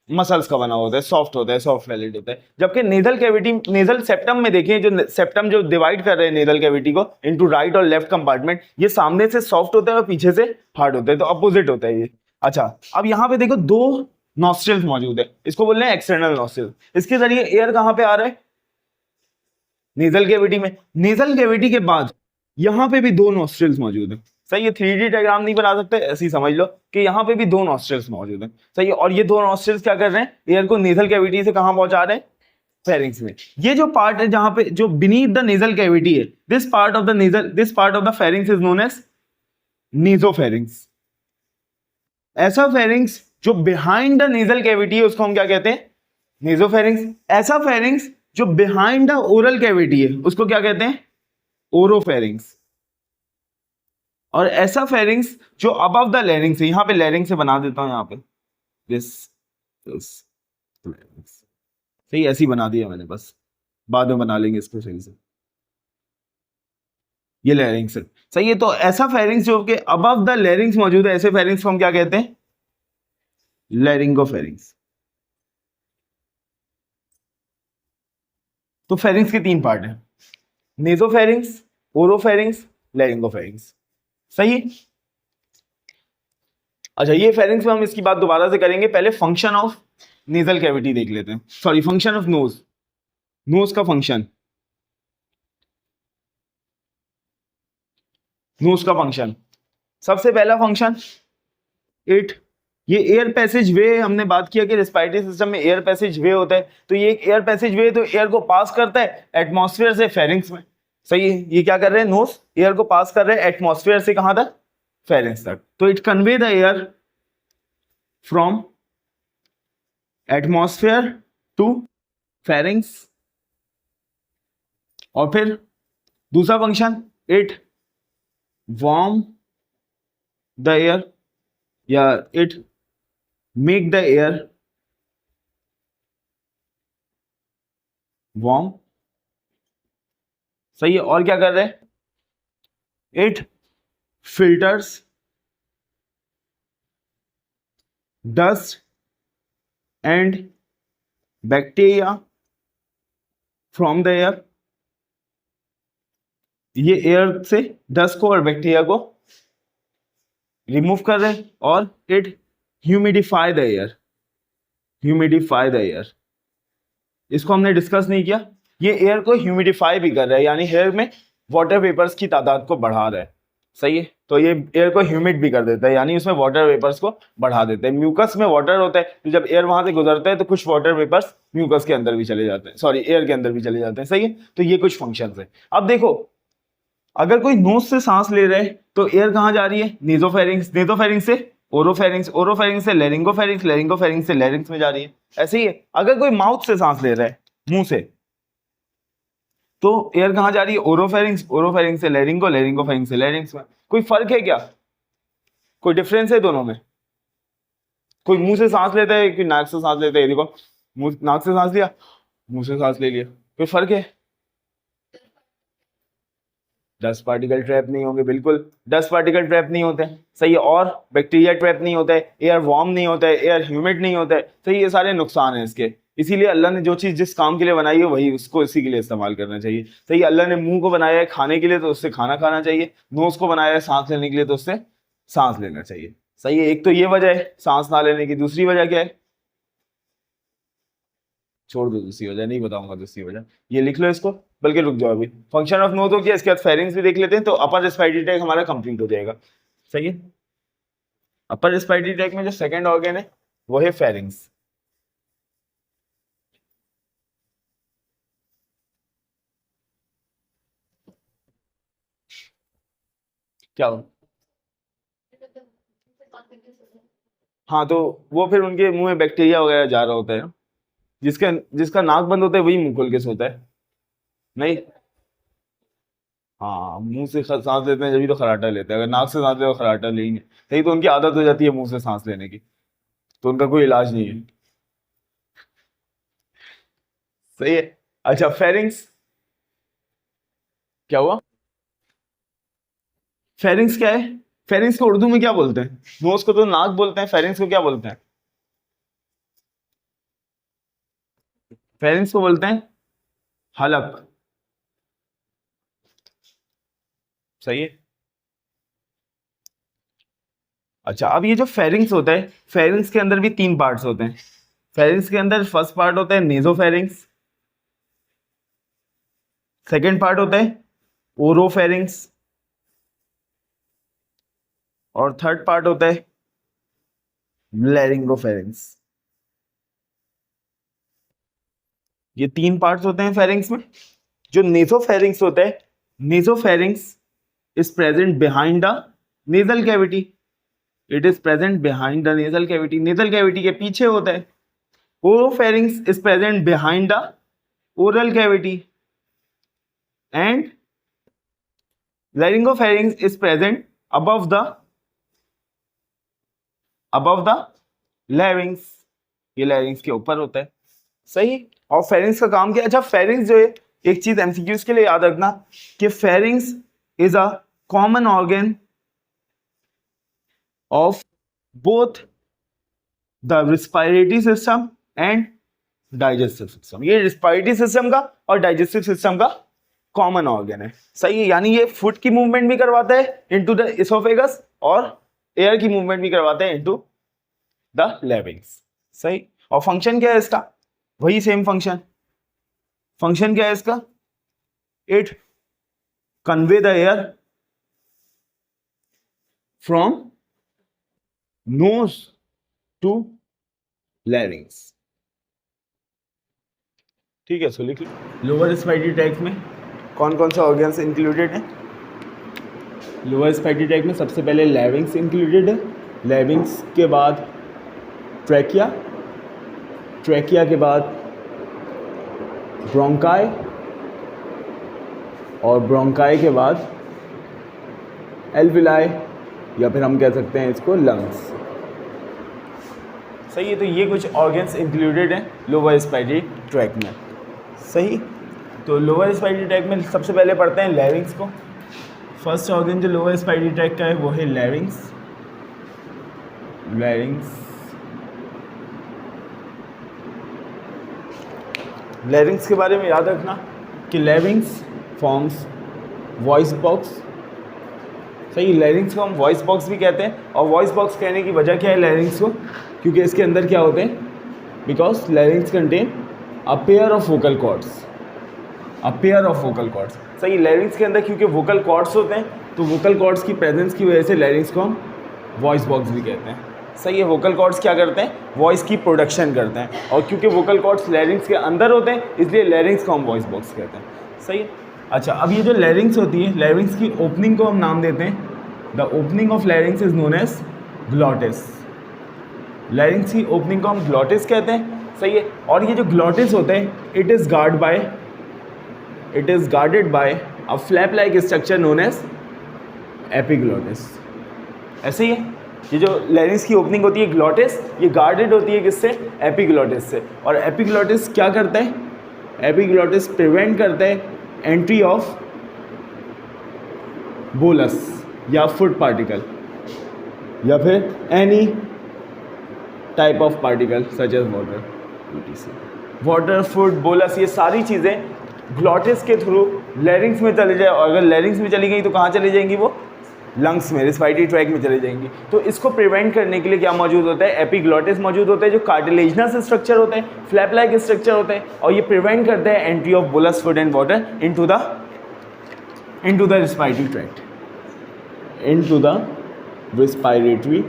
[SPEAKER 1] मसल्स का बना होता है, सॉफ्ट होता है, सॉफ्ट पैलेट होता है। जबकि नेजल कैविटी, नेजल सेप्टम में देखिए, जो सेप्टम जो डिवाइड कर रहे हैं नेजल कैविटी को इनटू राइट और लेफ्ट कंपार्टमेंट, ये सामने से सॉफ्ट होता है और पीछे से हार्ड होता है, तो अपोजिट होता है ये। अच्छा, अब यहाँ पे देखो 2 नॉस्ट्रिल्स मौजूद है, इसको बोल रहे हैं एक्सटर्नल नॉस्ट्रिल। इसके जरिए एयर कहां पे आ रहा है? नेजल कैविटी में, नेजल कैविटी के बाद यहाँ पे भी दो नॉस्ट्रल्स मौजूद है। सही है, 3D डायग्राम नहीं बना सकते, ऐसे ही समझ लो कि यहाँ पे भी दो नॉस्ट्रल्स मौजूद है। सही है, और ये दो नॉस्ट्रल्स क्या कर रहे हैं, एयर को नेजल कैविटी से कहाँ पहुंचा रहे हैं, फेरिंग्स में। ये जो पार्ट है जहां पे जो बीनीथ द नेजल कैविटी है, this part of the pharynx is known as nasopharynx. ऐसा फेरिंग्स जो बिहाइंड द नेजल कैविटी है उसको हम क्या कहते हैं, नेजोफेरिंग्स। ऐसा फेरिंग्स जो बिहाइंड द ओरल कैविटी है उसको क्या कहते हैं, ओरोफेरिंग्स। और ऐसा फेरिंग्स जो अबव द लैरिंग्स है, यहां पे लैरिंग्स से बना देता हूं, यहां पे दिस सही, ऐसी बना दिया मैंने, बस बाद में बना लेंगे इसको सही से। ये लैरिंग्स है, सही है। तो ऐसा फेरिंग्स जो कि अबव द लैरिंग्स मौजूद है, ऐसे फेरिंग्स को हम क्या कहते हैं, लैरिंगोफेरिंग्स। तो फेरिंग्स के तीन पार्ट हैं, नेजोफेरिंग्स, ओरोफेरिंग्स, लैरिंगोफेरिंग्स। सही। अच्छा, ये फेरिंग्स में हम इसकी बात दोबारा से करेंगे, पहले फंक्शन ऑफ नेजल कैविटी देख लेते हैं, sorry function of nose, nose का फंक्शन, नोज का फंक्शन। सबसे पहला फंक्शन इट, ये एयर पैसेज वे, हमने बात किया कि रेस्पिरेटरी सिस्टम में एयर पैसेज वे होता है, तो ये एयर पैसेज वे तो एयर को पास करता है एटमॉस्फेयर से फेरिंग्स में। सही है, ये क्या कर रहे हैं, नोज एयर को पास कर रहे हैं एटमॉस्फेयर से कहां तक, फेरिंग्स तक। तो it convey the air from atmosphere to pharynx. और फिर दूसरा function, it warm the air या it make the air warm. सही है, और क्या कर रहे हैं, it filters dust and bacteria from the air. ये एयर से डस्ट को और बैक्टीरिया को रिमूव कर रहे हैं। और it humidify the air, humidify the air, इसको हमने डिस्कस नहीं किया, ये एयर को ह्यूमिडिफाई भी कर रहा है, यानी एयर में वाटर वेपर्स की तादाद को बढ़ा रहा है। सही है, तो ये एयर को ह्यूमिड भी कर देता है, यानी उसमें वाटर वेपर्स को बढ़ा देता है। म्यूकस में वाटर होता है, तो जब एयर वहां से गुजरता है तो कुछ वाटर वेपर्स म्यूकस के अंदर भी चले जाते हैं, सॉरी एयर के अंदर भी चले जाते हैं। सही है, तो ये कुछ फंक्शंस है। अब देखो, अगर कोई नोज से सांस ले रहे हैं तो एयर कहां जा रही है, नेजोफेरिंग्स, नेजोफेरिंग्स से ओरोफेरिंग्स, ओरोफेरिंग्स से लैरिंगोफेरिंग्स, लैरिंगोफेरिंग्स से लैरिंग्स में जा रही है। ऐसे ही है, अगर कोई माउथ से सांस ले रहा है, मुंह से, तो एयर कहां जा रही है, ओरोफेरिंग्स, ओरोफेरिंग्स से लैरिंगो, लैरिंगोफेरिंग्स से लैरिंग्स में। कोई फर्क है क्या, कोई डिफरेंस है दोनों में? कोई मुंह से सांस लेता है, कोई नाक से सांस लेता है, देखो मुंह, नाक से सांस लिया, मुंह से सांस ले लिया, कोई फर्क है? डस्ट पार्टिकल ट्रैप नहीं होंगे, बिल्कुल डस्ट पार्टिकल ट्रैप नहीं होते हैं। सही है, और बैक्टीरिया ट्रैप नहीं होता है, एयर वार्म नहीं होता है, एयर ह्यूमिड नहीं होता है। सही, ये सारे नुकसान हैं इसके। इसीलिए अल्लाह ने जो चीज़ जिस काम के लिए बनाई है वही उसको इसी के लिए इस्तेमाल करना चाहिए। सही, अल्लाह ने मुंह को बनाया है खाने के लिए तो उससे खाना खाना चाहिए, नोज को बनाया है सांस लेने के लिए तो उससे सांस लेना चाहिए। सही है, एक तो ये वजह है सांस ना लेने की। दूसरी वजह क्या है, छोड़ दो, दूसरी वजह नहीं बताऊंगा, दूसरी वजह ये लिख लो इसको, बल्कि रुक जाओ, अभी फंक्शन ऑफ नोज हो गया, इसके बाद फेरिंग्स भी देख लेते हैं, तो अपर रेस्पिरेटरी ट्रैक हमारा कंप्लीट हो जाएगा। सही है, अपर रेस्पिरेटरी ट्रैक में जो सेकंड ऑर्गन है वो है फेरिंग्स। क्या हो? हाँ, तो वो फिर उनके मुंह में बैक्टीरिया वगैरह जा रहा होता है, जिसका जिसका नाक बंद होता है वही मुंह खोल के सोता है, नहीं? हाँ, मुंह से सांस लेते हैं जब भी तो खराटा लेते हैं, अगर नाक से सांस ले तो खराटा लेंगे। सही, तो उनकी आदत हो जाती है मुंह से सांस लेने की, तो उनका कोई इलाज नहीं है। सही है। अच्छा, फेरिंग्स क्या हुआ, फेरिंग्स क्या है, फेरिंग्स को उर्दू में क्या बोलते हैं? नोज को तो नाक बोलते हैं, फेरिंग्स को क्या बोलते हैं? फेरिंग्स को बोलते हैं हलक। सही है। अच्छा, अब ये जो फेरिंग्स होता है, फेरिंग्स के अंदर भी तीन पार्ट्स होते हैं। फेरिंग्स के अंदर फर्स्ट पार्ट होता है नेजोफेरिंग्स, सेकेंड पार्ट होता है ओरोफेरिंग्स और थर्ड पार्ट होता है लैरिंगोफेरिंग्स। ये तीन पार्ट्स होते हैं फेरिंग्स में। जो नेसोफेरिंग्स होता है, nasopharynx is present behind the nasal cavity. It is present behind the nasal cavity, nasal cavity के पीछे होता है। Oropharynx is present behind the oral cavity and laryngopharynx is present above the larynx. ये larynx के ऊपर होता है, सही। और फेरिंग्स का काम क्या है? अच्छा, फेरिंग्स जो है, एक चीज एमसीक्यूज के लिए याद रखना कि pharynx is a common organ of both the respiratory system and digestive system. ये रिस्पायरेटरी सिस्टम का और डाइजेस्टिव सिस्टम का कॉमन ऑर्गन है, सही है। यानी ये फूड की मूवमेंट भी करवाता है इनटू द इसोफेगस और एयर की मूवमेंट भी करवाता है इनटू द लैरिंग्स, सही। और फंक्शन क्या है इसका? वही सेम फंक्शन। फंक्शन क्या है इसका? It convey the air from nose to larynx, ठीक है। सो लिख लो, लोअर रिस्पायरेटरी ट्रैक्ट में कौन कौन से ऑर्गन्स इंक्लूडेड हैं? लोअर रिस्पायरेटरी ट्रैक्ट में सबसे पहले लैरिंग्स इंक्लूडेड है। लैरिंग्स के बाद ट्रैकिया, ट्रैकिया के बाद ब्रोंकाई और ब्रोंकाई के बाद एल्विलाई, या फिर हम कह सकते हैं इसको लंग्स, सही है। तो ये कुछ ऑर्गन्स इंक्लूडेड हैं लोअर रिस्पायरेटरी ट्रैक्ट में, सही। तो लोअर रिस्पायरेटरी ट्रैक्ट में सबसे पहले पढ़ते हैं लैरिंग्स को। फर्स्ट ऑर्गन जो लोअर रिस्पायरेटरी ट्रैक्ट का है वो है लैरिंग्स। लैरिंग्स, लैरिंग्स के बारे में याद रखना कि लैरिंग्स फॉर्म्स वॉइस बॉक्स, सही। लैरिंग्स को हम वॉइस बॉक्स भी कहते हैं। और वॉइस बॉक्स कहने की वजह क्या है लैरिंग्स को? क्योंकि इसके अंदर क्या होते हैं? Because लैरिंग्स contain a pair of vocal cords, a pair of vocal cords, सही। लैरिंग्स के अंदर क्योंकि वोकल कॉर्ड्स होते हैं, तो वोकल कॉर्ड्स की प्रेजेंस की वजह से लैरिंग्स को हम वॉइस बॉक्स भी कहते हैं, सही है। वोकल कॉर्ड्स क्या करते हैं? वॉइस की प्रोडक्शन करते हैं। और क्योंकि वोकल कॉर्ड्स लैरिंग्स के अंदर होते हैं, इसलिए लैरिंग्स को हम वॉइस बॉक्स कहते हैं, सही है। अच्छा, अब ये जो लैरिंग्स होती है, लैरिंग्स की ओपनिंग को हम नाम देते हैं, the opening of larynx is known as glottis. Larynx की ओपनिंग को हम ग्लॉटिस कहते हैं, सही है। और ये जो ग्लॉटिस होते हैं, it is guarded by a flap like structure known as epiglottis, ऐसे ही है। ये जो लैरिंग्स की ओपनिंग होती है ग्लॉटिस, ये गार्डेड होती है किससे? एपिग्लॉटिस से। और एपिग्लॉटिस क्या करता है? एपिग्लॉटिस प्रिवेंट करता है एंट्री ऑफ बोलस या फूड पार्टिकल या फिर any type of particle such as water, food, bolus, ये सारी चीज़ें ग्लॉटिस के थ्रू लैरिंग्स में चले जाए। और अगर लैरिंग्स में चली गई तो कहाँ चली जाएंगी? वो लंग्स में, रिस्पायरेटरी ट्रैक्ट में चली जाएंगी। तो इसको प्रिवेंट करने के लिए क्या मौजूद होता है? एपिग्लॉटिस मौजूद होता है, जो कार्टिलेजनस स्ट्रक्चर होता है, फ्लैप लाइक स्ट्रक्चर होता है। और ये प्रिवेंट करता है entry of bolus, food and water into the respiratory tract, into the respiratory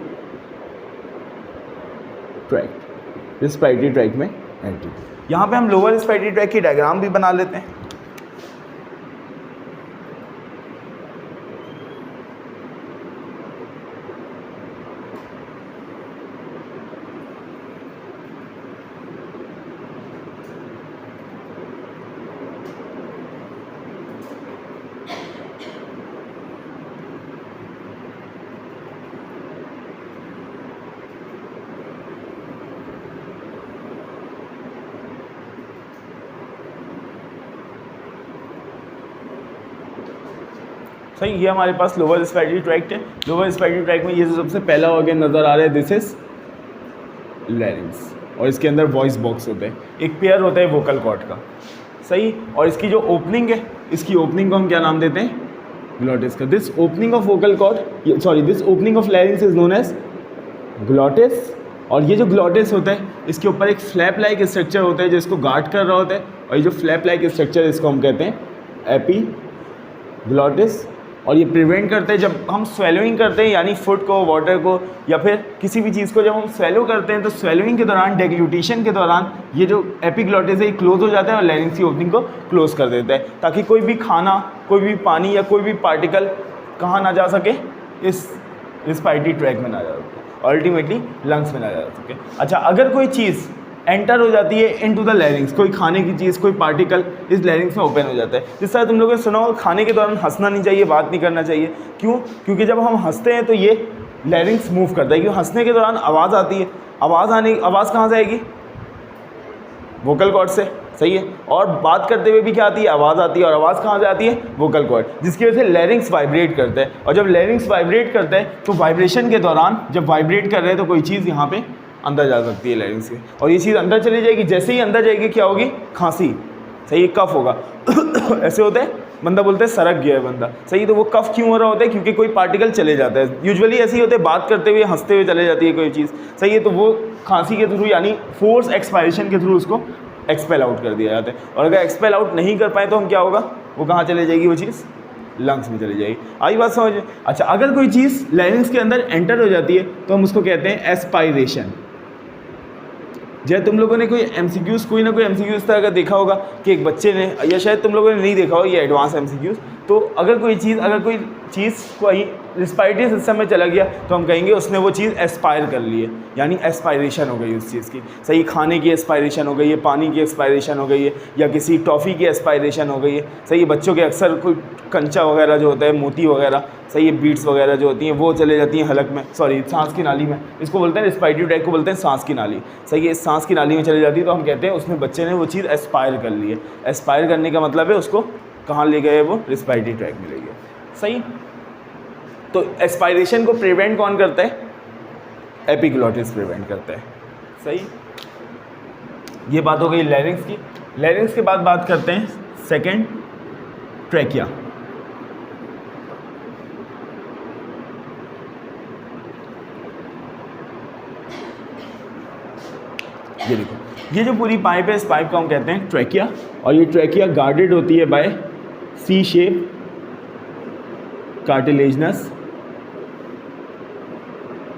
[SPEAKER 1] tract, respiratory tract में एंट्री। यहाँ पे हम लोअर रिस्पायरेटरी ट्रैक्ट की डायग्राम भी बना लेते हैं। सही, ये हमारे पास लोअर रिस्पायरेटरी ट्रैक्ट है। लोअर रिस्पायरेटरी ट्रैक्ट में ये जो सबसे पहला ऑर्गन नजर आ रहा है, दिस इज लैरिंग्स। और इसके अंदर वॉइस बॉक्स होते हैं, एक पेयर होता है वोकल कॉर्ड का, सही। और इसकी जो ओपनिंग है, इसकी ओपनिंग को हम क्या नाम देते हैं? ग्लॉटिस का। This opening of vocal cord, sorry, this opening of larynx is known as glottis. और ये जो ग्लॉटिस होता है, इसके ऊपर एक फ्लैप लाइक स्ट्रक्चर होता है जो इसको गार्ड कर रहा होता है। और ये जो फ्लैप लाइक स्ट्रक्चर, इसको हम कहते हैं एपीग्लॉटिस, और ये प्रिवेंट करते हैं जब हम स्वेलोइंग करते हैं, यानी फूड को, वाटर को, या फिर किसी भी चीज़ को जब हम स्वेलो करते हैं तो स्वेलोइंग के दौरान, डेग्लूटेशन के दौरान ये जो एपीग्लॉटिस है ये क्लोज हो जाता है और लैरिंक्स की ओपनिंग को क्लोज कर देता है, ताकि कोई भी खाना, कोई भी पानी या कोई भी पार्टिकल कहाँ ना जा सके, इस रिस्पायरेटरी ट्रैक में ना जा सके, अल्टीमेटली लंग्स में ना जा सके। अच्छा, अगर कोई चीज़ एंटर हो जाती है इनटू द लैरिंग्स, कोई खाने की चीज़, कोई पार्टिकल इस लैरिंग्स में ओपन हो जाता है। जिस तरह तुम लोगों ने सुना हो खाने के दौरान हंसना नहीं चाहिए, बात नहीं करना चाहिए। क्यों? क्योंकि जब हम हंसते हैं तो ये लैरिंग्स मूव करता है, क्योंकि हंसने के दौरान आवाज़ आती है। आवाज़ कहाँ से आएगी? वोकल कॉर्ड से, सही है। और बात करते हुए भी क्या आती है? आवाज़ आती है। और आवाज़ कहाँ से आती है? वोकल कॉर्ड, जिसकी वजह से लैरिंग्स वाइब्रेट करते हैं। और जब लैरिंग्स वाइब्रेट करते हैं तो वाइब्रेशन के दौरान जब वाइब्रेट कर रहे हैं तो कोई चीज़ यहाँ पे अंदर जा सकती है लैरिंग्स के, और ये चीज़ अंदर चली जाएगी। जैसे ही अंदर जाएगी क्या होगी? खांसी, सही है, कफ होगा। ऐसे होते हैं, बंदा बोलते हैं सरक गया है बंदा, सही। तो वो कफ क्यों हो रहा होता है? क्योंकि कोई पार्टिकल चले जाता है। यूजुअली ऐसे ही होते हैं, बात करते हुए, हंसते हुए चले जाती है कोई चीज़, सही है। तो वो खांसी के थ्रू, यानी फोर्स एक्सपायरेशन के थ्रू उसको एक्सपेल आउट कर दिया जाता है। और अगर एक्सपेल आउट नहीं कर पाए तो हम क्या होगा? वो कहाँ चले जाएगी? वो चीज़ लंग्स में चली जाएगी। आई बात समझ? अच्छा, अगर कोई चीज़ लैरिंग्स के अंदर एंटर हो जाती है तो हम उसको कहते हैं एस्पायरेशन। जैसे तुम लोगों ने कोई एमसीक्यूज़, कोई ना कोई एमसीक्यूज़ तरह का देखा होगा कि एक बच्चे ने, या शायद तुम लोगों ने नहीं देखा हो ये एडवांस एमसीक्यूज़, तो अगर कोई चीज़ कोई रिस्पायरेटरी सिस्टम में चला गया तो हम कहेंगे उसने वो चीज़ एस्पायर कर ली है, यानी एस्पायरेशन हो गई उस चीज़ की, सही। खाने की एस्पायरेशन हो गई है, पानी की एस्पायरेशन हो गई है, या किसी टॉफ़ी की एस्पायरेशन हो गई है, सही। बच्चों के अक्सर कोई कंचा वगैरह जो होता है, मोती वगैरह, सही है, बीट्स वगैरह जो होती हैं वो चले जाती हैं हलक में, सॉरी सांस की नाली में। इसको बोलते हैं रिस्पायरेटरी ट्रैक को बोलते हैं सांस की नाली, सही है। सांस की नाली में चली जाती है तो हम कहते हैं उसने, बच्चे ने वो चीज़ एस्पायर कर ली है। एस्पायर करने का मतलब है उसको कहाँ ले गए? वो रिस्पायरेटरी ट्रैक में ले गए, सही। तो एस्पायरेशन को प्रिवेंट कौन करता है? एपिग्लॉटिस प्रिवेंट करता है, सही। ये बात हो गई लैरिंग्स की। लैरिंग्स के बाद बात करते हैं सेकंड, ट्रैकिया। ये देखो, ये जो पूरी पाइप है, इस पाइप को हम कहते हैं ट्रैकिया। और ये ट्रैकिया गार्डेड होती है बाय सी shape cartilaginous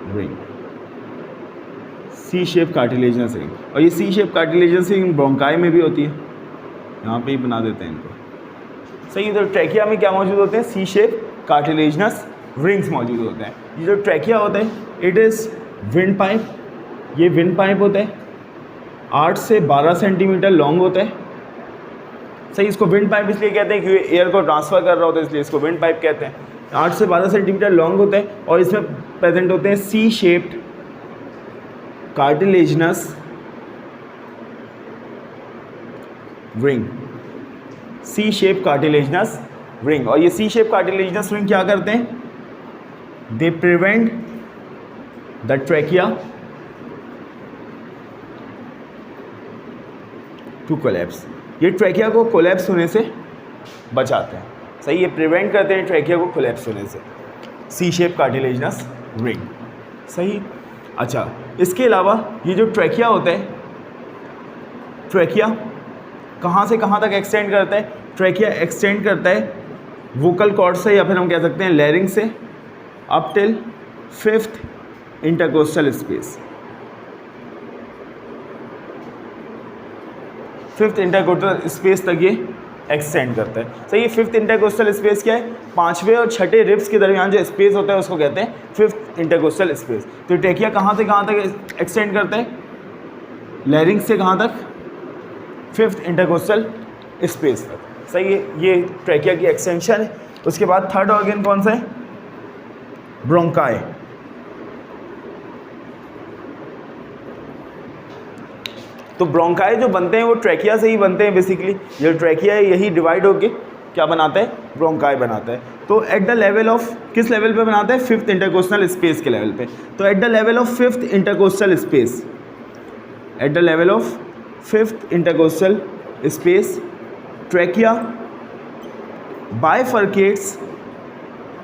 [SPEAKER 1] ring, C shape cartilaginous ring. और ये C shape cartilaginous ring bronchi में भी होती है, यहाँ पे ही बना देते हैं इनको, सही। तो ट्रैकिया में क्या मौजूद होते हैं? सी शेप कार्टिलेजनस रिंग्स मौजूद होते हैं। ये जो ट्रैकिया होता है, इट इज़ विंड पाइप। ये विंड पाइप होता है, 8 से 12 सेंटीमीटर लॉन्ग होता है, सही। इसको विंड पाइप इसलिए कहते हैं क्योंकि एयर को ट्रांसफ़र कर रहा होता है, इसलिए इसको विंड पाइप कहते हैं। 8 से 12 सेंटीमीटर लॉन्ग होता है और इसमें प्रेजेंट होते हैं C shaped cartilaginous ring, C shape cartilaginous ring. और ये सी शेप कार्टिलेजनस रिंग क्या करते हैं? They prevent the trachea to collapse. ये ट्रैकिया को कोलैप्स होने से बचाते हैं, सही। ये प्रिवेंट करते हैं ट्रैकिया को कोलैप्स होने से, सी शेप कार्टिलेजनस रिंग, सही। अच्छा, इसके अलावा ये जो ट्रैकिया होता है, ट्रैकिया कहाँ से कहाँ तक एक्सटेंड करता है? ट्रैकिया एक्सटेंड करता है वोकल कॉर्ड से, या फिर हम कह सकते हैं लैरिंग से, up till 5th intercostal space. 5th intercostal space तक ये एक्सटेंड करता है, सही। 5th इंटरकोस्टल स्पेस क्या है? 5वें और 6ठे रिब्स के दरमियान जो स्पेस होता है उसको कहते हैं 5th इंटरकोस्टल स्पेस। तो ट्रैकिया कहाँ से कहाँ तक एक्सटेंड करता है? लैरिंग से कहाँ तक? 5th इंटरकोस्टल स्पेस तक, सही है। ये ट्रैकिया की एक्सटेंशन है। उसके बाद थर्ड ऑर्गन कौन सा है? ब्रोंकाई। तो ब्रोंकाई जो बनते हैं वो ट्रैकिया से ही बनते हैं बेसिकली। जो ट्रैकिया है यही डिवाइड होके क्या बनाता है? ब्रोंकाई बनाता है। तो एट द लेवल ऑफ, किस लेवल पे बनाता है? 5th इंटरकोस्टल स्पेस के लेवल पे। तो at the level of 5th intercostal space, at the level of 5th intercostal space, trachea bifurcates,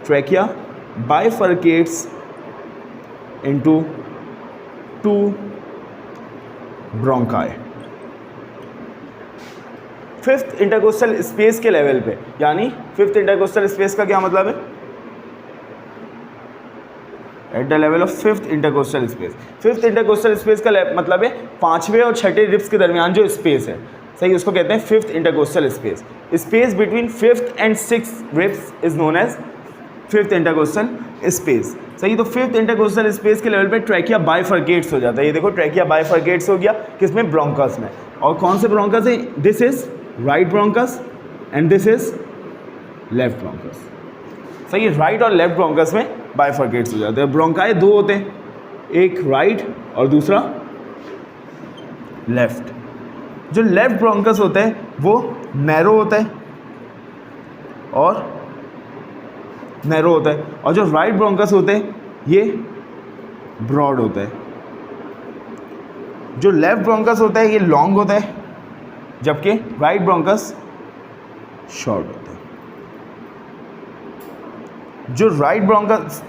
[SPEAKER 1] trachea bifurcates into 2 bronchi. Fifth intercostal space के level पे, यानी फिफ्थ इंटरकोस्टल स्पेस का क्या मतलब है, at the level of fifth intercostal space. Fifth intercostal space का मतलब है पांचवें और छठे रिब्स के दरमियान जो स्पेस है, सही, उसको कहते हैं fifth intercostal space. Space between fifth and sixth ribs is known as fifth intercostal space, सही। तो फिफ्थ इंटरकोस्टल स्पेस के लेवल पे ट्रैकिया बाइफरकेट्स हो जाता है। ये देखो ट्रैकिया बाइफरकेट्स हो गया किसमें, ब्रोंकस में। और कौन से ब्रोंकस है, this is right bronchus and this is left bronchus, सही। राइट और लेफ्ट ब्रोंकस में बाइफरकेट्स हो जाते हैं। ब्रोंकाई दो होते हैं, एक राइट और दूसरा लेफ्ट। जो लेफ्ट ब्रोंकस होता है वो नैरो होता है और नैरो होता है, और जो राइट ब्रोंकस होते हैं ये ब्रॉड होता है। जो लेफ्ट ब्रोंकस होता है ये लॉन्ग होता है, जबकि राइट ब्रोंकस शॉर्ट होता है। जो राइट ब्रोंकस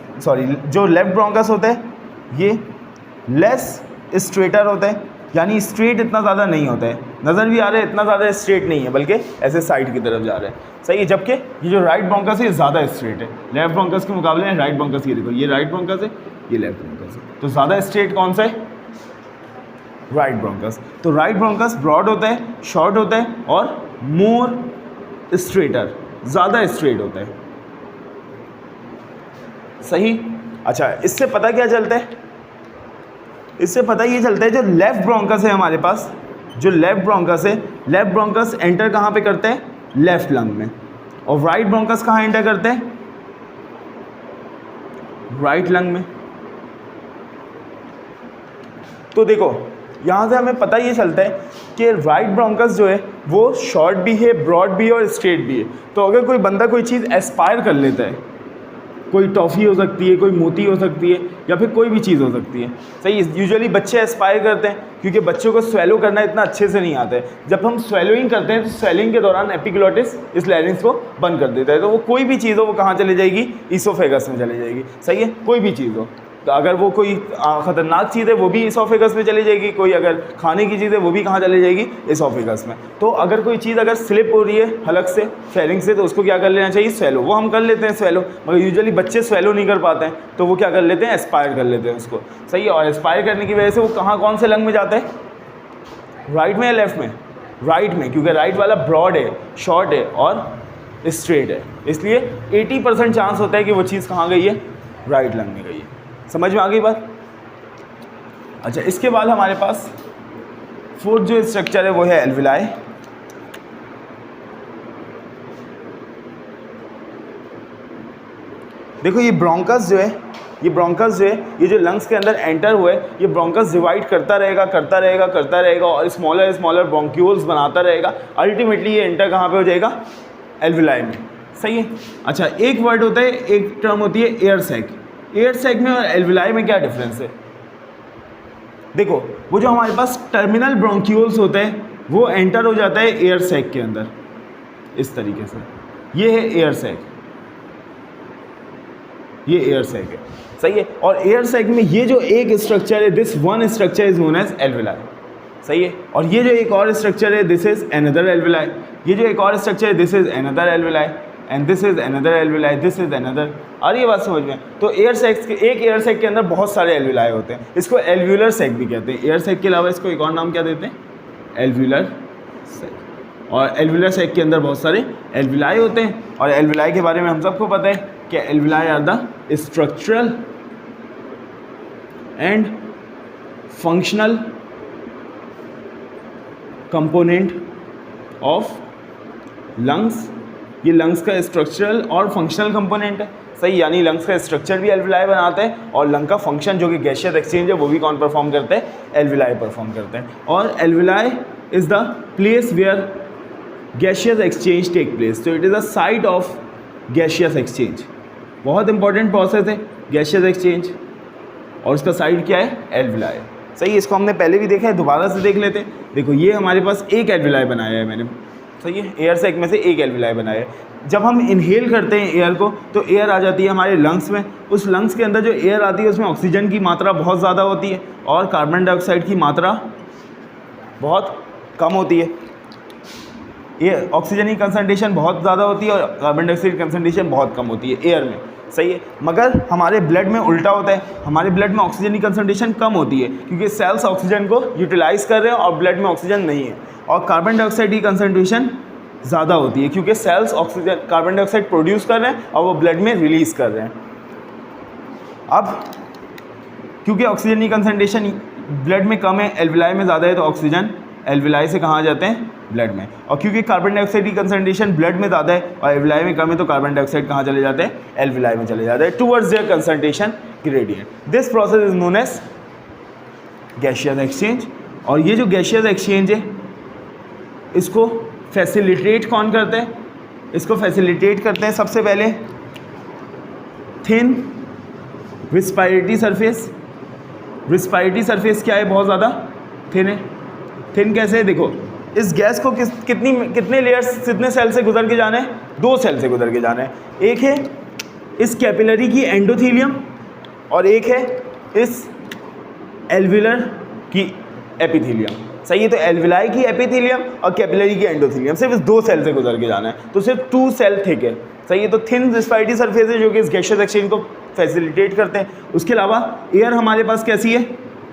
[SPEAKER 1] जो लेफ्ट ब्रोंकस होता है ये लेस स्ट्रेटर होता है, यानी स्ट्रेट इतना ज़्यादा नहीं होता है, नज़र भी आ रहा है इतना ज़्यादा स्ट्रेट नहीं है, बल्कि ऐसे साइड की तरफ जा रहा है, सही है। जबकि ये जो राइट ब्रोंकस है ये ज़्यादा स्ट्रेट है लेफ्ट ब्रोंकस के मुकाबले में। राइट ब्रोंकस, ये देखो ये राइट ब्रोंकस है, ये लेफ्ट ब्रोंकस है, तो ज़्यादा स्ट्रेट कौन सा है, राइट ब्रोंकस। तो राइट ब्रोंकस ब्रॉड होता है, शॉर्ट होता है और मोर स्ट्रेटर, ज़्यादा स्ट्रेट होता है, सही। अच्छा, इससे पता क्या चलता है, इससे पता ये चलता है जो लेफ्ट ब्रोंकस है हमारे पास, जो लेफ्ट ब्रोंकस है, लेफ्ट ब्रोंकस एंटर कहाँ पे करते हैं, लेफ्ट लंग में, और राइट ब्रोंकस कहाँ एंटर करते हैं, राइट लंग में। तो देखो यहाँ से हमें पता ये चलता है कि राइट ब्रोंकस जो है वो शॉर्ट भी है, ब्रॉड भी है और स्ट्रेट भी है। तो अगर कोई बंदा कोई चीज़ एस्पायर कर लेता है, कोई टॉफ़ी हो सकती है, कोई मोती हो सकती है, या फिर कोई भी चीज़ हो सकती है, सही। यूजुअली बच्चे एस्पायर करते हैं क्योंकि बच्चों को स्वेलो करना इतना अच्छे से नहीं आता है। जब हम स्वेलोइंग करते हैं तो स्वेलिंग के दौरान एपिग्लोटिस इस लैरिंक्स को बंद कर देता है। तो वो कोई भी चीज़ हो वो कहाँ चली जाएगी, ईसोफेगस में चली जाएगी, सही है। कोई भी चीज़ हो, तो अगर वो कोई ख़तरनाक चीज़ है वो भी इसोफेगस में चली जाएगी, कोई अगर खाने की चीज़ है वो भी कहाँ चली जाएगी, इसोफेगस में। तो अगर कोई चीज़ अगर स्लिप हो रही है हलक से, फेरिंग से, तो उसको क्या कर लेना चाहिए, स्वेलो। वो हम कर लेते हैं स्वेलो, मगर यूजुअली बच्चे स्वेलो नहीं कर पाते हैं, तो वो क्या कर लेते हैं, एस्पायर कर लेते हैं उसको, सही है। और एस्पायर करने की वजह से वो कहाँ, कौन से लंग में जाता है, राइट में या लेफ्ट में, राइट में, क्योंकि राइट वाला ब्रॉड है, शॉर्ट है और स्ट्रेट है, इसलिए 80% चांस होता है कि वो चीज़ कहाँ गई है, राइट लंग में गई है। समझ में आ गई बात। अच्छा, इसके बाद हमारे पास फोर्थ जो स्ट्रक्चर है वो है एल्विलाई। देखो ये ब्रोंकस जो है, ये ब्रोंकस जो है, ये जो लंग्स के अंदर एंटर हुए, ये ब्रोंकस डिवाइड करता रहेगा करता रहेगा करता रहेगा और स्मॉलर स्मॉलर ब्रोंक्यूल्स बनाता रहेगा। अल्टीमेटली ये एंटर कहाँ पे हो जाएगा, एल्विलाई में, सही है। अच्छा, एक वर्ड होता है, एक टर्म होती है एयर सैक। एयर सैक में और एल्विलाई में क्या डिफरेंस है, देखो वो जो हमारे पास टर्मिनल ब्रोंक्यूल्स होते हैं वो एंटर हो जाता है एयर सैक के अंदर इस तरीके से, ये है एयर सैक, ये एयर सैक है, सही है। और एयर सैक में ये जो एक स्ट्रक्चर है, this one structure is known as alveoli, सही है। और ये जो एक और स्ट्रक्चर है, दिस इज अनदर एल्विलाई। ये जो एक और स्ट्रक्चर है, this is another alveoli and this is another alveoli, this is another. और ये बात समझ में, तो एयर सैक के, एक एयर सैक के अंदर बहुत सारे एल्विलाई होते हैं, इसको एल्व्यूलर सैक भी कहते हैं। एयर सैक के अलावा इसको एक और नाम क्या देते हैं, एल्व्यूलर सैक। और एल्व्यूलर सैक के अंदर बहुत सारे एल्विलाई होते हैं, और एल्विलाई के बारे में हम सबको पता है कि alveoli are the structural and functional component of lungs. ये लंग्स का स्ट्रक्चरल और फंक्शनल कंपोनेंट है, सही। यानी लंग्स का स्ट्रक्चर भी एल्विलाई बनाते हैं और लंग का फंक्शन जो कि गैसियस एक्सचेंज है वो भी कौन परफॉर्म करते हैं, एल्विलाई परफॉर्म करते हैं। और alveoli is the place where gaseous exchange take place, तो it is a site of gaseous exchange. बहुत इंपॉर्टेंट प्रोसेस है गैसियस एक्सचेंज, और इसका साइट क्या है, एल्विलाई, सही। इसको हमने पहले भी देखा है, दोबारा से देख लेते हैं। देखो ये हमारे पास एक एल्विलाई बनाया है मैंने, सही है। एयर सैक में से एक एल्विलाई बनाया है। जब हम इनहेल करते हैं एयर को तो एयर आ जाती है हमारे लंग्स में, उस लंग्स के अंदर जो एयर आती है उसमें ऑक्सीजन की मात्रा बहुत ज़्यादा होती है और कार्बन डाइऑक्साइड की मात्रा बहुत कम होती है। ये ऑक्सीजन की कंसंट्रेशन बहुत ज़्यादा होती है और कार्बन डाइऑक्साइड की कंसंट्रेशन बहुत कम होती है एयर में, सही है। मगर हमारे ब्लड में उल्टा होता है, हमारे ब्लड में ऑक्सीजन की कंसंट्रेशन कम होती है क्योंकि सेल्स ऑक्सीजन को यूटिलाइज कर रहे हैं और ब्लड में ऑक्सीजन नहीं है। और कार्बन डाइऑक्साइड की कंसंट्रेशन ज़्यादा होती है क्योंकि cells oxygen carbon dioxide produce कर रहे हैं और वो ब्लड में रिलीज कर रहे हैं। अब क्योंकि ऑक्सीजन की कंसंट्रेशन ब्लड में कम है, एल्विलाई में ज़्यादा है, तो ऑक्सीजन एल्विलाई से कहाँ जाते हैं, ब्लड में। और क्योंकि कार्बन डाइऑक्साइड की कंसंट्रेशन ब्लड में ज़्यादा है और एल्विलाई में कम है, तो कार्बन डाइऑक्साइड कहाँ चले जाते हैं, एल्विलाई में चले जाते हैं towards their concentration gradient. This process is known as gaseous exchange. और ये जो गैसियस एक्सचेंज है इसको फैसिलिटेट कौन करते हैं, इसको फैसिलिटेट करते हैं सबसे पहले थिन विस्पायरेटरी सरफेस। विस्पायरेटरी सरफेस क्या है, बहुत ज़्यादा थिन है। थिन कैसे है, देखो इस गैस को कितने लेयर्स, कितने सेल से गुजर के जाना है, 2 सेल से गुजर के जाना है। एक है इस कैपिलरी की एंडोथीलियम और एक है इस एल्विलर की एपिथीलियम, सही है। तो एल्विलाई की एपिथीलियम और कैपिलरी की एंडोथीलियम, सिर्फ इस 2 सेल से गुजर के जाना है, तो सिर्फ 2 सेल थिक है, सही है। तो थिन विस्पायरेटरी सरफेस है जो कि इस गैसियस एक्सचेंज को फैसिलिटेट करते हैं। उसके अलावा एयर हमारे पास कैसी है,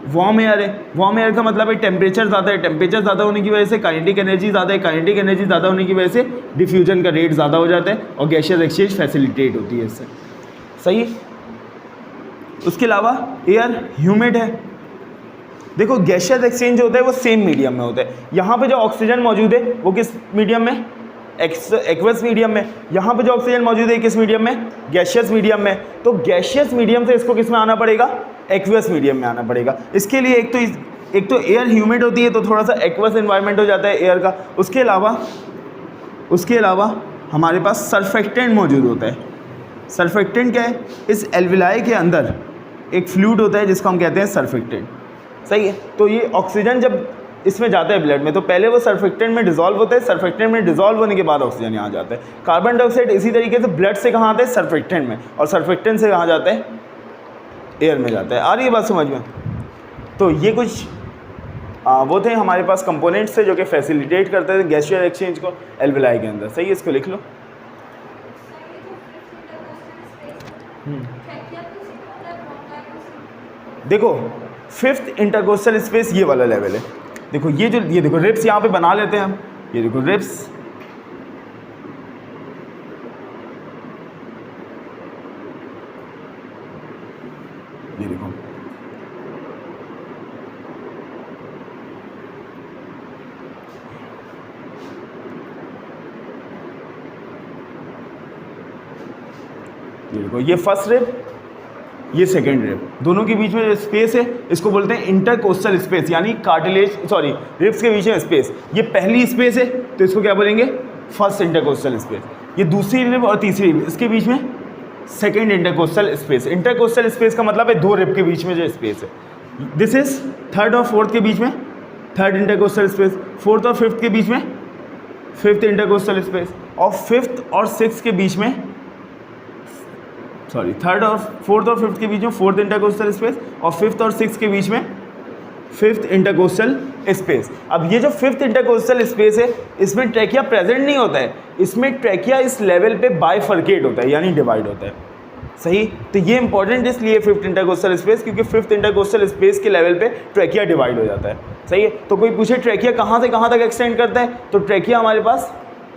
[SPEAKER 1] वार्म एयर है। वार्म एयर का मतलब है टेम्परेचर ज़्यादा है, टेम्परेचर ज़्यादा होने की वजह से काइनेटिक एनर्जी ज़्यादा है, काइनेटिक एनर्जी ज़्यादा होने की वजह से डिफ्यूजन का रेट ज़्यादा हो जाता है और गैसियस एक्सचेंज फैसिलिटेट होती है इससे, सही है। उसके अलावा एयर ह्यूमिड है। देखो गैसियस एक्सचेंज जो होता है वो सेम मीडियम में होता है। यहाँ पे जो ऑक्सीजन मौजूद है वो किस मीडियम में, एक्वस मीडियम में। यहाँ पे जो ऑक्सीजन मौजूद है किस मीडियम में, गैसियस मीडियम में। तो गैसियस मीडियम से इसको किस में आना पड़ेगा, एक्वस मीडियम में आना पड़ेगा। इसके लिए एक तो एयर ह्यूमिड होती है तो थोड़ा सा एक्वस एनवायरनमेंट हो जाता है एयर का। उसके अलावा हमारे पास सर्फेक्टेंट मौजूद होता है। सर्फेक्टेंट क्या है, इस एल्विलाई के अंदर एक फ्लूइड होता है जिसको हम कहते हैं सर्फेक्टेंट, सही है। तो ये ऑक्सीजन जब इसमें जाता है ब्लड में तो पहले वो सर्फेक्टेंट में डिसॉल्व होता है, सर्फेक्टेंट में डिसॉल्व होने के बाद ऑक्सीजन यहाँ जाता है। कार्बन डाइऑक्साइड इसी तरीके से ब्लड से कहाँ आता है, सर्फेक्टेंट में, और सर्फेक्टेंट से कहाँ जाता है, एयर में जाता है। आ रही है बात समझ में। तो ये कुछ वो थे हमारे पास कंपोनेंट्स थे जो कि फैसिलिटेट करते थे गैसियस एक्सचेंज को एल्विलाई के अंदर, सही है। इसको लिख लो। देखो 5th इंटरकोस्टल स्पेस ये वाला लेवल है। देखो ये देखो रिब्स यहाँ पे बना लेते हैं हम, ये देखो रिब्स, ये देखो ये फर्स्ट रिब, ये सेकेंड रिब, दोनों के बीच में जो स्पेस है इसको बोलते हैं इंटरकोस्टल स्पेस, यानी रिब्स के बीच में स्पेस। ये पहली स्पेस है तो इसको क्या बोलेंगे, फर्स्ट इंटरकोस्टल स्पेस। ये दूसरी रिब और तीसरी रिब, इसके बीच में second intercostal space. Intercostal space का मतलब है 2 रिब के बीच में जो स्पेस है। दिस इज 3rd और 4th के बीच में 3rd इंटरकोस्टल स्पेस, 4th और 5th के बीच में 5th इंटरकोस्टल स्पेस, और 5th और 6th के बीच में 3rd और 4th और 5th के बीच में 4th इंटरकोस्टल स्पेस, और 5th और 6th के बीच में 5th इंटरकोस्टल स्पेस। अब ये जो 5th इंटरकोस्टल स्पेस है इसमें ट्रैकिया प्रेजेंट नहीं होता है, इसमें ट्रैकिया इस लेवल पे बाइफर्केट होता है, यानी डिवाइड होता है, सही। तो ये इंपॉर्टेंट इसलिए 5th इंटरकोस्टल स्पेस, क्योंकि 5th इंटरकोस्टल स्पेस के लेवल पे ट्रैकिया डिवाइड हो जाता है, सही है। तो कोई पूछे ट्रैकिया कहाँ से कहाँ तक एक्सटेंड करता है, तो ट्रैकिया हमारे पास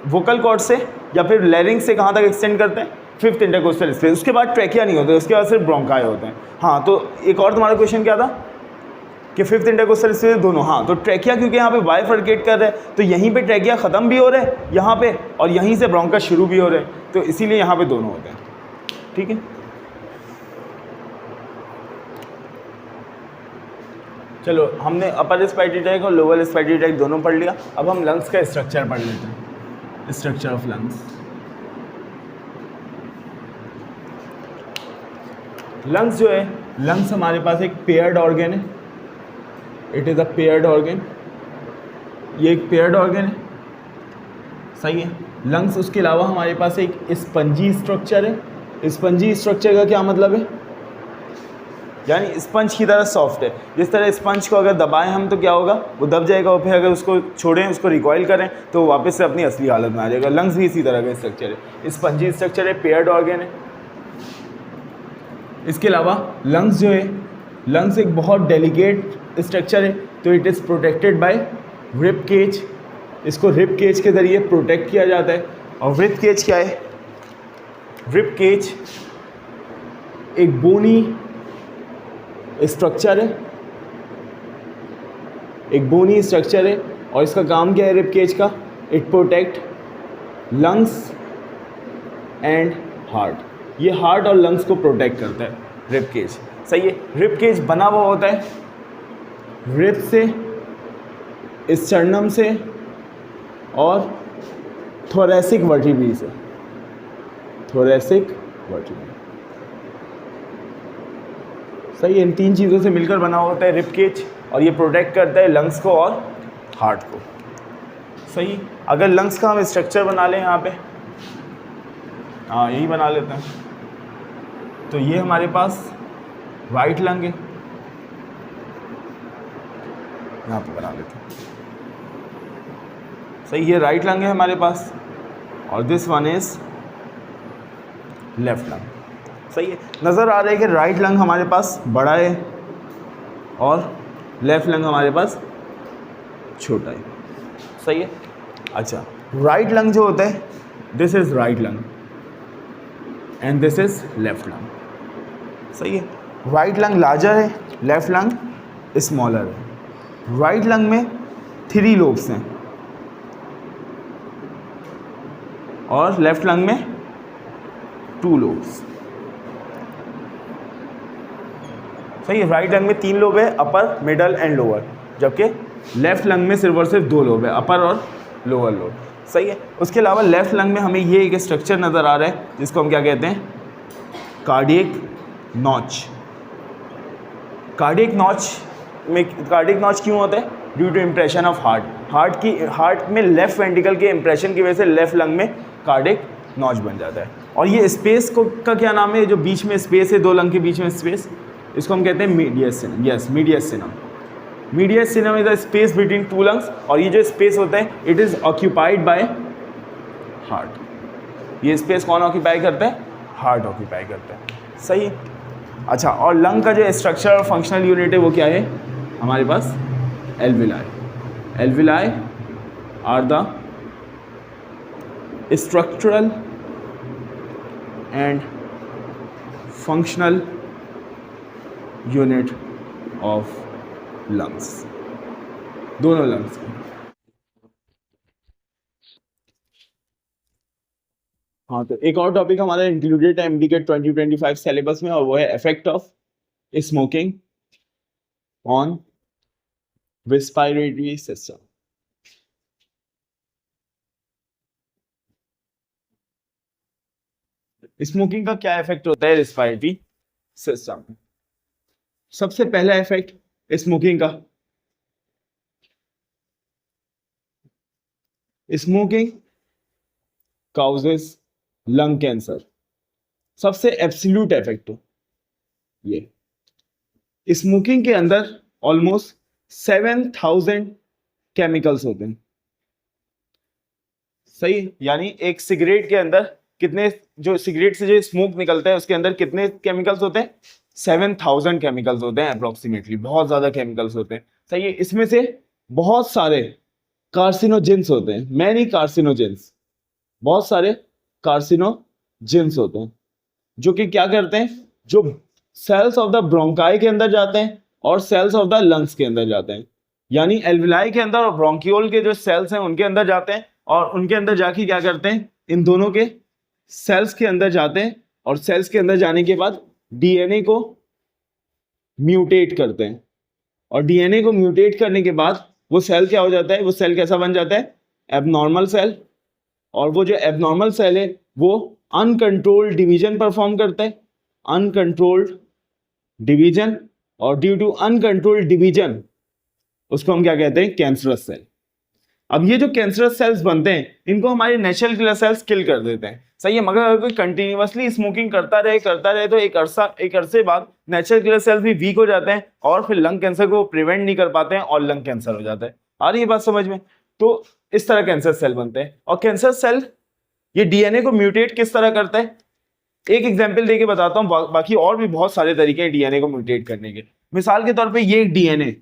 [SPEAKER 1] वोकल कॉर्ड से या फिर लैरिंक्स से कहाँ तक एक्सटेंड करते हैं, 5th इंटरकोस्टल स्पेस। उसके बाद ट्रैकिया नहीं होते, उसके बाद सिर्फ ब्रोंकाई होते हैं। हाँ, तो एक और तुम्हारा क्वेश्चन क्या था कि 5th इंटरकोस्टल स्पेस दोनों, हाँ, तो ट्रैकिया क्योंकि यहाँ पे बाइफर्केट कर रहे हैं तो यहीं पे ट्रैकिया ख़त्म भी हो रहे हैं यहाँ पे, और यहीं से ब्रोंका शुरू भी हो रहे हैं, तो इसीलिए यहाँ पे दोनों होते हैं, ठीक है। चलो हमने अपर रेस्पिरेटरी ट्रैक्ट और लोअर रेस्पिरेटरी ट्रैक्ट दोनों पढ़ लिया। अब हम लंग्स का स्ट्रक्चर पढ़ लेते हैं, स्ट्रक्चर ऑफ लंग्स। लंग्स जो है, लंग्स हमारे पास एक पेयर्ड ऑर्गन है, it is a paired organ, ये एक पेयर्ड ऑर्गन है, सही है। लंग्स उसके अलावा हमारे पास एक स्पंजी स्ट्रक्चर है। स्पंजी स्ट्रक्चर का क्या मतलब है, यानी स्पंज की तरह सॉफ्ट है। जिस तरह स्पंज को अगर दबाएं हम तो क्या होगा, वो दब जाएगा, और फिर अगर उसको छोड़ें, उसको रिकॉइल करें तो वापस से अपनी असली हालत में आ जाएगा। लंग्स भी इसी तरह का स्ट्रक्चर है, स्पंजी स्ट्रक्चर है, पेयर्ड ऑर्गन है। इसके अलावा लंग्स जो है, लंग्स एक बहुत डेलिकेट स्ट्रक्चर है, तो it is protected by rib cage. इसको रिब केज के ज़रिए प्रोटेक्ट किया जाता है। और रिब केज क्या है? रिब केज एक बोनी स्ट्रक्चर है, एक बोनी स्ट्रक्चर है, और इसका काम क्या है रिब केज का? It protect lungs and heart. ये हार्ट और लंग्स को प्रोटेक्ट करता है रिब केज। सही है। रिब केज बना हुआ होता है रिब से, स्टर्नम से और थोरैसिक वर्टिब्री से, थोरैसिक वर्टिब्री। सही है। इन तीन चीज़ों से मिलकर बना होता है रिब केज, और ये प्रोटेक्ट करता है लंग्स को और हार्ट को। सही। अगर लंग्स का हम स्ट्रक्चर बना लें यहाँ पे, हाँ यही बना लेते हैं, तो ये हमारे पास राइट लंग है, यहाँ पे बना लेते हैं। सही, ये राइट लंग है हमारे पास, और this one is left lung. सही है। नज़र आ रहा है कि राइट लंग हमारे पास बड़ा है और लेफ्ट लंग हमारे पास छोटा है। सही है। अच्छा, राइट लंग जो होता है, this is right lung and this is left lung. सही है। राइट लंग लार्जर है, लेफ्ट लंग स्मॉलर है। राइट लंग में 3 लोब्स हैं और लेफ्ट लंग में 2 लोब्स। सही है। राइट लंग में 3 लोब है, अपर, मिडल एंड लोअर, जबकि लेफ्ट लंग में सिर्फ और सिर्फ 2 लोब है, अपर और लोअर लोब। सही है। उसके अलावा लेफ्ट लंग में हमें ये एक स्ट्रक्चर नज़र आ रहा है जिसको हम क्या कहते हैं? Cardiac notch. कार्डियक नॉच में, कार्डियक नॉच क्यों होता है? Due to impression of heart. Heart में लेफ्ट वेंट्रिकल के इम्प्रेशन की वजह से लेफ्ट लंग में कार्डियक नॉच बन जाता है। और ये स्पेस को का क्या नाम है? जो बीच में स्पेस है, 2 लंग के बीच में स्पेस, इसको हम कहते हैं मीडियस्टिनम। Yes, मीडियस्टिनम। मीडियस्टिनम is the space between 2 lungs, और ये जो स्पेस होता है it is occupied by heart. ये स्पेस कौन ऑक्यूपाई करता है? हार्ट ऑक्यूपाई करता है। सही। अच्छा, और लंग का जो स्ट्रक्चर और फंक्शनल यूनिट है वो क्या है हमारे पास? Alveoli. Alveoli are the structural and functional unit of lungs, दोनों लंग्स की। हाँ, तो एक और टॉपिक हमारा इंक्लूडेड है एमडी के 2025 सिलेबस में, और वो है effect of smoking on respiratory system. Smoking का क्या इफेक्ट होता है रेस्पिरेटरी सिस्टम में? सबसे पहला इफेक्ट स्मोकिंग का, स्मोकिंग काउजेस लंग कैंसर। सबसे एब्सोल्यूट इफेक्ट हो ये। स्मोकिंग के अंदर ऑलमोस्ट 7000 केमिकल्स होते हैं। सही। यानी एक सिगरेट के अंदर कितने, जो सिगरेट से जो स्मोक निकलता है उसके अंदर कितने केमिकल्स होते हैं? 7000 केमिकल्स होते हैं अप्रोक्सीमेटली। बहुत ज्यादा केमिकल्स होते हैं। सही है। इसमें से बहुत सारे कार्सिनोजेंस होते हैं, मैनी कार्सिनोजेंस, बहुत सारे कार्सिनोजेंस होते हैं, जो कि क्या करते हैं? जो सेल्स ऑफ द ब्रोंकाई के अंदर जाते हैं और सेल्स ऑफ द लंग्स के अंदर जाते हैं। यानी एल्विलाई के अंदर और ब्रोंकियोल के जो सेल्स हैं उनके अंदर जाते हैं, और उनके अंदर जाके क्या करते हैं? इन दोनों के सेल्स के अंदर जाते हैं, और सेल्स के अंदर जाने के बाद डीएनए को म्यूटेट करते हैं, और डीएनए को म्यूटेट करने के बाद वो सेल क्या हो जाता है? वो सेल कैसा बन जाता है? Abnormal cell. और वो जो एबनॉर्मल सेल है वो अनकंट्रोल्ड डिवीजन परफॉर्म करता है, अनकंट्रोल्ड डिवीजन, और ड्यू टू अनकंट्रोल्ड डिवीजन उसको हम क्या कहते हैं? Cancerous cell. अब ये जो कैंसरस सेल्स बनते हैं इनको हमारे नेचुरल किलर सेल्स किल कर देते हैं, सही है। मगर अगर कोई कंटिन्यूअसली स्मोकिंग करता रहे तो एक अरसे बाद नेचुरल किलर सेल्स भी वीक हो जाते हैं और फिर लंग कैंसर को प्रिवेंट नहीं कर पाते हैं और लंग कैंसर हो जाता है। आ रही है बात समझ में? तो इस तरह कैंसर सेल बनते हैं। और कैंसर सेल ये डीएनए को म्यूटेट किस तरह करता है, एक एग्जाम्पल देके बताता हूँ, बाकी और भी बहुत सारे तरीके हैं डीएनए को म्यूटेट करने के। मिसाल के तौर पे ये एक डीएनए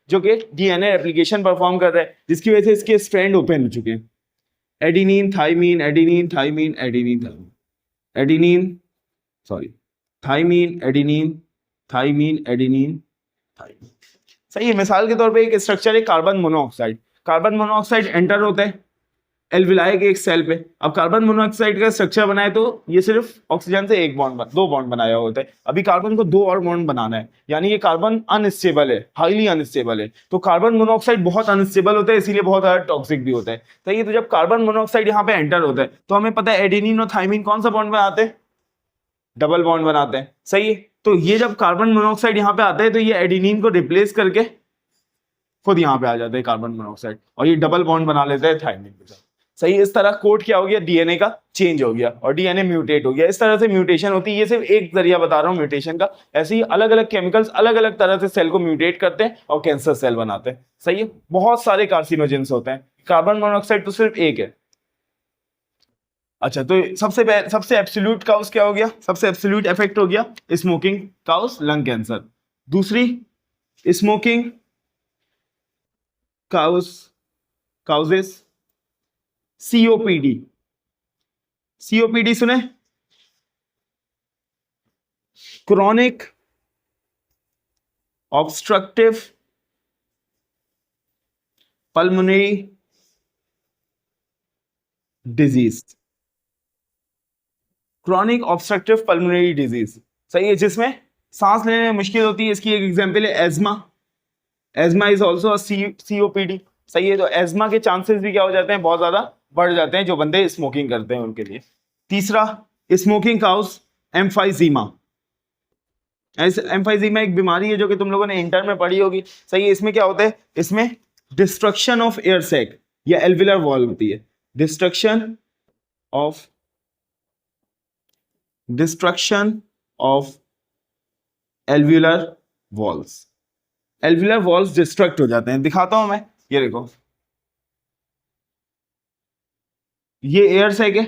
[SPEAKER 1] जो कि डीएनए रेप्लिकेशन परफॉर्म कर रहा है, जिसकी वजह से इसके स्ट्रैंड ओपन हो चुके हैं। Adenine thymine adenine thymine adenine thymine adenine sorry thymine adenine thymine adenine thymine, सही है। मिसाल के तौर पे एक स्ट्रक्चर है कार्बन मोनोऑक्साइड एंटर होता है एल्विलाई के एक सेल पे। अब कार्बन मोनोऑक्साइड का स्ट्रक्चर बनाए तो ये सिर्फ ऑक्सीजन से दो बॉन्ड बनाया होता है। अभी कार्बन को 2 और बॉन्ड बनाना है, यानी ये कार्बन अनस्टेबल है, हाईली अनस्टेबल है। तो कार्बन मोनोऑक्साइड बहुत अनस्टेबल होता है, इसीलिए बहुत ज्यादा टॉक्सिक भी होता है। सही है। तो जब कार्बन मोनोऑक्साइड यहाँ पे एंटर होता है तो हमें पता है एडेनिन और थाइमीन कौन सा बॉन्ड बनाते हैं, डबल बॉन्ड बनाते हैं, सही है। तो ये जब कार्बन मोनोऑक्साइड यहाँ पे आता है तो ये एडेनिन को रिप्लेस करके खुद यहाँ पे आ जाते हैं कार्बन मोनोऑक्साइड और ये डबल बॉन्ड बना लेते हैं थाइमीन के साथ, सही। इस तरह कोड क्या हो गया, डीएनए का चेंज हो गया और डीएनए म्यूटेट हो गया। इस तरह से म्यूटेशन होती है। ये सिर्फ एक जरिया बता रहा हूँ म्यूटेशन का। ऐसे ही अलग अलग केमिकल्स अलग अलग तरह से सेल को म्यूटेट करते हैं और कैंसर सेल बनाते हैं, सही है। बहुत सारे कार्सिनोजेंस होते हैं, कार्बन मोनोऑक्साइड तो सिर्फ एक है। अच्छा, तो सबसे एब्सोल्यूट काउस क्या हो गया, सबसे एब्सोल्यूट इफेक्ट हो गया स्मोकिंग काउस लंग कैंसर। दूसरी स्मोकिंग काउजेस सीओपीडी सुने, chronic obstructive pulmonary disease, chronic obstructive pulmonary disease, सही है, जिसमें सांस लेने में मुश्किल होती है। इसकी एक एग्जांपल है एज्मा इज ऑल्सो सीओपीडी, सही है। तो एज्मा के चांसेस भी क्या हो जाते हैं, बहुत ज्यादा बढ़ जाते हैं जो बंदे स्मोकिंग करते हैं उनके लिए। तीसरा स्मोकिंग काउस एम्फाइजीमा। एम्फाइजीमा एक बीमारी है जो कि तुम लोगों ने इंटर में पढ़ी होगी, सही है। इसमें क्या होता है, इसमें डिस्ट्रक्शन ऑफ एयर सैक या एल्विलर वॉल होती है। Destruction of alveolar walls destruct हो जाते हैं। दिखाता हूं मैं, ये देखो, ये एयर सैक है,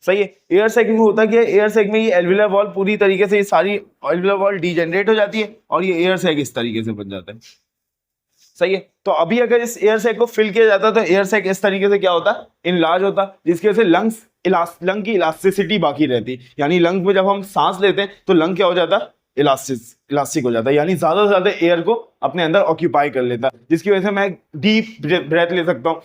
[SPEAKER 1] सही है। एयर सैक में होता क्या है, एयर सैक में ये एल्विलर वॉल पूरी तरीके से, ये सारी एल्विलर वॉल डीजेनरेट हो जाती है और ये एयर सैक इस तरीके से बन जाता है, सही है। तो अभी अगर इस एयर सैक को फिल किया जाता तो एयर सैक इस तरीके से क्या होता, इनलार्ज होता, जिसकी वजह से लंग की इलास्टिसिटी बाकी रहती। यानी लंग में जब हम सांस लेते हैं तो लंग क्या हो जाता, इलास्टिक हो जाता है, यानी ज्यादा से ज्यादा एयर को अपने अंदर ऑक्यूपाई कर लेता, जिसकी वजह से मैं डीप ब्रेथ ले सकता हूँ।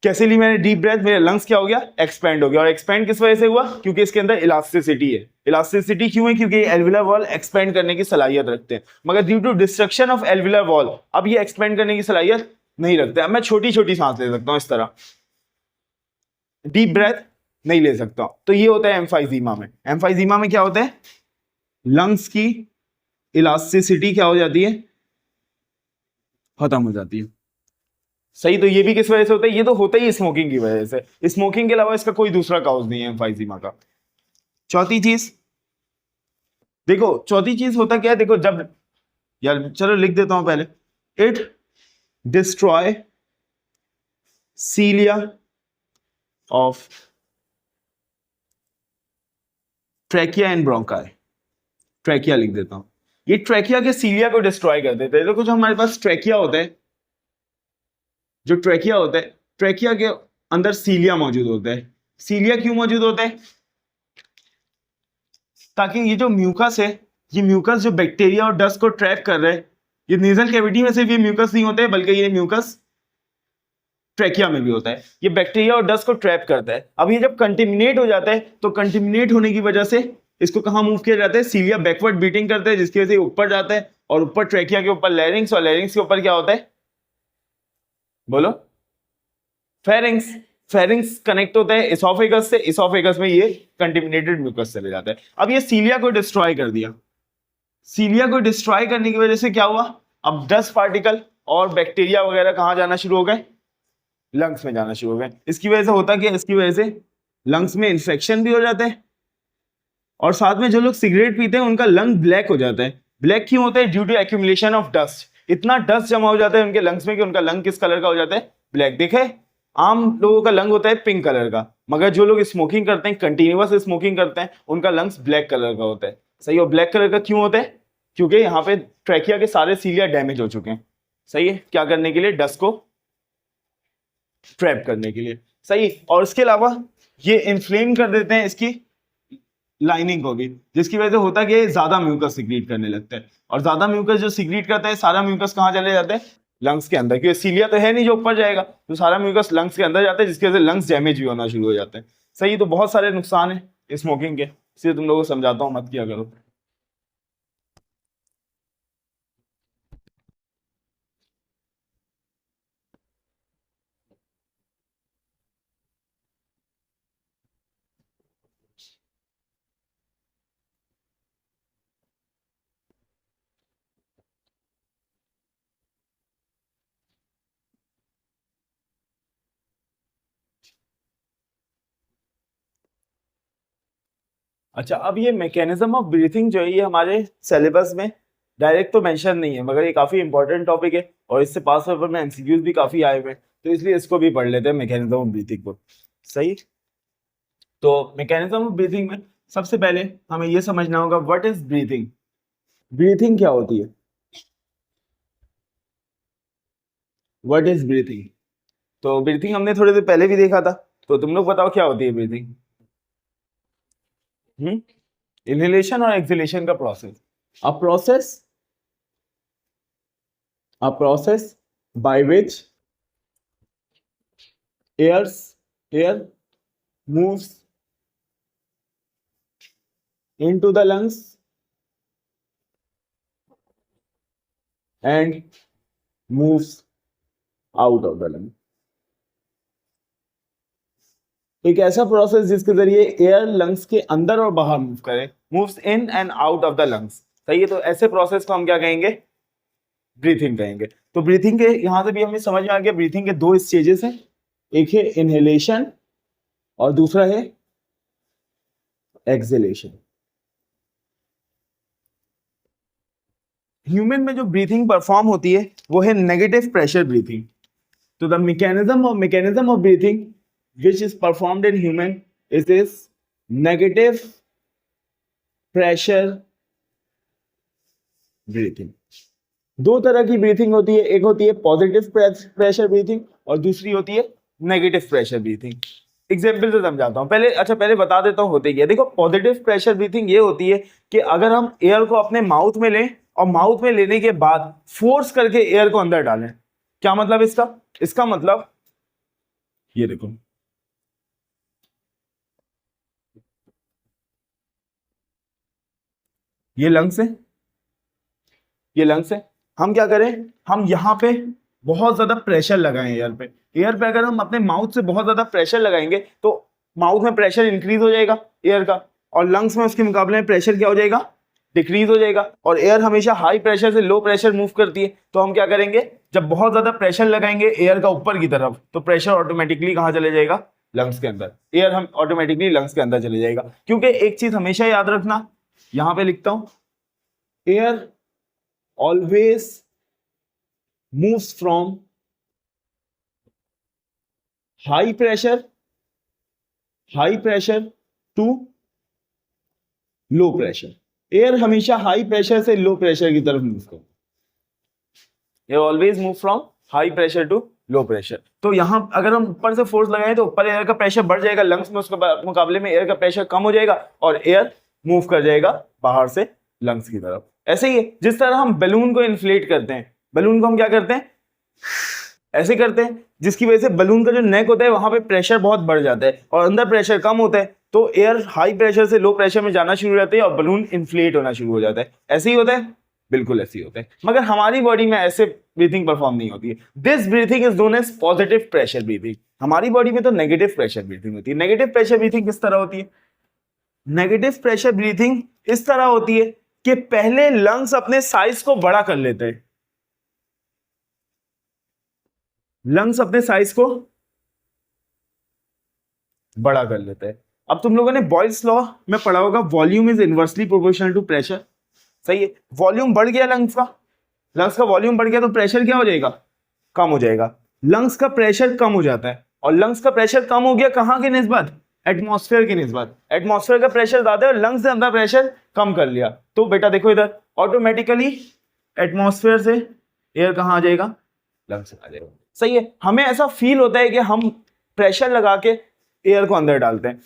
[SPEAKER 1] कैसे ली मैंने डीप ब्रेथ, मेरे लंग्स क्या हो गया, एक्सपैंड हो गया। और एक्सपैंड किस वजह से हुआ, क्योंकि इसके अंदर इलास्टिसिटी है। इलास्टिसिटी क्यों है, क्योंकि एल्विलर वॉल एक्सपैंड करने की सलाहियत रखते हैं। मगर due to destruction of alveolar wall अब ये एक्सपैंड करने की सलाहियत नहीं रखते। अब मैं छोटी छोटी सांस ले सकता हूं इस तरह, डीप ब्रेथ नहीं ले सकता। तो ये होता है एम्फाइजीमा में। एम्फाइजीमा में क्या होता है, लंग्स की इलास्टिसिटी क्या हो जाती है, खत्म हो जाती है, सही। तो ये भी किस वजह से होता है, ये तो होता ही स्मोकिंग की वजह से। स्मोकिंग के अलावा इसका कोई दूसरा काउज नहीं है एम्फाइजीमा का। चौथी चीज देखो, चौथी चीज होता क्या है, देखो, जब, यार चलो लिख देता हूं पहले, it destroy cilia of trachea and bronchi. Trachea लिख देता हूं, ये ट्रैकिया के सीलिया को डिस्ट्रॉय कर देते हैं। देखो, जो हमारे पास ट्रैकिया होता है, जो ट्रैकिया होता है, ट्रैकिया के अंदर सीलिया मौजूद होता है। सीलिया क्यों मौजूद होता है, ताकि ये जो म्यूकस है, ये म्यूकस जो बैक्टीरिया और डस्ट को ट्रैप कर रहे हैं, ये नेजल कैविटी में सिर्फ ये म्यूकस नहीं होते, बल्कि ये म्यूकस ट्रैकिया में भी होता है। ये बैक्टीरिया और डस्ट को ट्रैप करता है। अब ये जब कंटेमिनेट हो जाता है तो कंटेमिनेट होने की वजह से इसको कहां मूव किया जाता है, सीलिया बैकवर्ड बीटिंग करते हैं, जिसकी वजह से ऊपर जाता है और ऊपर ट्रैकिया के ऊपर लैरिंग्स, और लैरिंग्स के ऊपर क्या होता है, बोलो, फेरिंग्स कनेक्ट होता है इसोफेगस से। इसोफेगस में ये कंटेमिनेटेड म्यूकस चले जाता है। अब ये सीलिया को डिस्ट्रॉय कर दिया। सीलिया को डिस्ट्रॉय करने की वजह से क्या हुआ, अब डस्ट पार्टिकल और बैक्टीरिया वगैरह कहाँ जाना शुरू हो गए, लंग्स में जाना शुरू हो गए। इसकी वजह से होता क्या, इसकी वजह से लंग्स में इन्फेक्शन भी हो जाते हैं, और साथ में जो लोग सिगरेट पीते हैं उनका लंग ब्लैक हो जाता है। ब्लैक क्यों होता है, due to accumulation of dust. इतना डस्ट जमा हो जाता है उनके लंग्स में कि उनका लंग किस कलर का हो जाता है, ब्लैक। देखे, आम लोगों का लंग होता है पिंक कलर का, मगर जो लोग स्मोकिंग करते हैं, कंटिन्यूअस स्मोकिंग करते हैं, उनका लंग्स ब्लैक कलर का होता है। सही। और ब्लैक कलर का क्यों होता है, क्योंकि यहाँ पे ट्रैकिया के सारे सीलिया डैमेज हो चुके हैं। सही है, क्या करने के लिए, डस्ट को ट्रैप करने के लिए। सही। और इसके अलावा ये इन्फ्लेम कर देते हैं इसकी लाइनिंग को भी, जिसकी वजह से होता है कि ज्यादा म्यूकस सिक्रीट करने लगता है, और ज्यादा म्यूकस जो सिक्रीट करता है, सारा म्यूकस कहाँ चले जाते हैं, लंग्स के अंदर, क्योंकि सीलिया तो है नहीं जो ऊपर जाएगा, तो सारा म्यूकस लंग्स के अंदर जाता है, जिसकी वजह से लंग्स डैमेज भी होना शुरू हो जाते हैं। सही। तो बहुत सारे नुकसान है स्मोकिंग के, इसलिए तुम लोगों को समझाता हूँ, मत किया करो। अच्छा, अब ये मैकेनिज्म ऑफ ब्रीथिंग जो है, ये हमारे सिलेबस में डायरेक्ट तो मेंशन नहीं है, मगर ये काफी इंपॉर्टेंट टॉपिक है, और इससे पास पेपर में एमसीक्यूज भी काफी आए हुए हैं, तो इसलिए इसको भी पढ़ लेते हैं, मैकेनिज्म ऑफ ब्रीथिंग को। सही। तो मैकेनिज्म ऑफ ब्रीथिंग में सबसे पहले हमें ये समझना होगा, व्हाट इज ब्रीथिंग। ब्रीथिंग क्या होती है, व्हाट इज ब्रीथिंग। तो ब्रीथिंग हमने थोड़ी देर पहले भी देखा था, तो तुम लोग बताओ क्या होती है ब्रीथिंग। इनहेलेशन और एक्सहेलेशन का process, a process by which air moves into the lungs and moves out of the lung। एक ऐसा प्रोसेस जिसके जरिए एयर लंग्स के अंदर और बाहर मूव करे, moves in and out of the lungs. सही है। तो ऐसे प्रोसेस को हम क्या कहेंगे, ब्रीथिंग कहेंगे। तो ब्रीथिंग के यहां से भी हमें समझ में आ गया, ब्रीथिंग के दो स्टेजेस हैं, एक है इनहेलेशन और दूसरा है एक्सहेलेशन। ह्यूमन में जो ब्रीथिंग परफॉर्म होती है वो है नेगेटिव प्रेशर ब्रीथिंग। तो the mechanism of breathing which is performed in human is negative pressure breathing। दो तरह की ब्रीथिंग होती है, एक होती है पॉजिटिव प्रेशर ब्रीथिंग और दूसरी होती है नेगेटिव प्रेशर ब्रीथिंग। एग्जाम्पल से समझाता हूं पहले। अच्छा, पहले बता देता हूं होते क्या। देखो, पॉजिटिव प्रेशर ब्रीथिंग ये होती है कि अगर हम एयर को अपने माउथ में लें और माउथ में लेने के बाद फोर्स करके एयर को अंदर डालें। क्या मतलब इसका, इसका मतलब ये देखो, ये लंग्स है, ये लंग्स है। हम क्या करें, हम यहां पे बहुत ज्यादा प्रेशर लगाएं एयर पे। एयर पे अगर हम अपने माउथ से बहुत ज्यादा प्रेशर लगाएंगे तो माउथ में प्रेशर इंक्रीज हो जाएगा एयर का, और लंग्स में उसके मुकाबले में प्रेशर क्या हो जाएगा, डिक्रीज हो जाएगा। और एयर हमेशा हाई प्रेशर से लो प्रेशर मूव करती है, तो हम क्या करेंगे, जब बहुत ज्यादा प्रेशर लगाएंगे एयर का ऊपर की तरफ, तो प्रेशर ऑटोमेटिकली कहां चले जाएगा, लंग्स के अंदर। एयर हम ऑटोमेटिकली लंग्स के अंदर चले जाएगा। क्योंकि एक चीज हमेशा याद रखना, यहां पे लिखता हूं, air always moves from high pressure to low pressure। Air हमेशा हाई प्रेशर से लो प्रेशर की तरफ मूव करता है। Air always move from high pressure to low pressure. तो यहां अगर हम ऊपर से फोर्स लगाएं तो ऊपर एयर का प्रेशर बढ़ जाएगा लंग्स में, उसके मुकाबले में एयर का प्रेशर कम हो जाएगा और एयर मूव कर जाएगा बाहर से लंग्स की तरफ। ऐसे ही है, जिस तरह हम बैलून को इन्फ्लेट करते हैं, बैलून को हम क्या करते हैं, ऐसे करते हैं, जिसकी वजह से बैलून का जो नेक होता है वहां पे प्रेशर बहुत बढ़ जाता है और अंदर प्रेशर कम होता है, तो एयर हाई प्रेशर से लो प्रेशर में जाना शुरू हो जाती है और बैलून इन्फ्लेट होना शुरू हो जाता है। ऐसे ही होता है, बिल्कुल ऐसे ही होता है। मगर हमारी बॉडी में ऐसे ब्रीथिंग परफॉर्म नहीं होती है। This breathing is known as positive pressure breathing. हमारी बॉडी में तो नेगेटिव प्रेशर ब्रीथिंग होती है। नेगेटिव प्रेशर ब्रीथिंग किस तरह होती है, नेगेटिव प्रेशर ब्रीथिंग इस तरह होती है कि पहले लंग्स अपने साइज को बड़ा कर लेते हैं। लंग्स अपने साइज को बड़ा कर लेते हैं। अब तुम लोगों ने बॉयल्स लॉ में पढ़ा होगा, volume is inversely proportional to pressure. सही है, वॉल्यूम बढ़ गया लंग्स का वॉल्यूम बढ़ गया तो प्रेशर क्या हो जाएगा, कम हो जाएगा। लंग्स का प्रेशर कम हो जाता है, और लंग्स का प्रेशर कम हो गया कहाँ की निस्बत, एटमॉस्फेयर की निस्बत। एटमॉस्फेयर का प्रेशर ज्यादा है और लंग्स से अंदर प्रेशर कम कर लिया, तो बेटा देखो इधर ऑटोमेटिकली एटमॉस्फेयर से एयर कहाँ आ जाएगा, लंग्स आ जाएगा। सही है, हमें ऐसा फील होता है कि हम प्रेशर लगा के एयर को अंदर डालते हैं,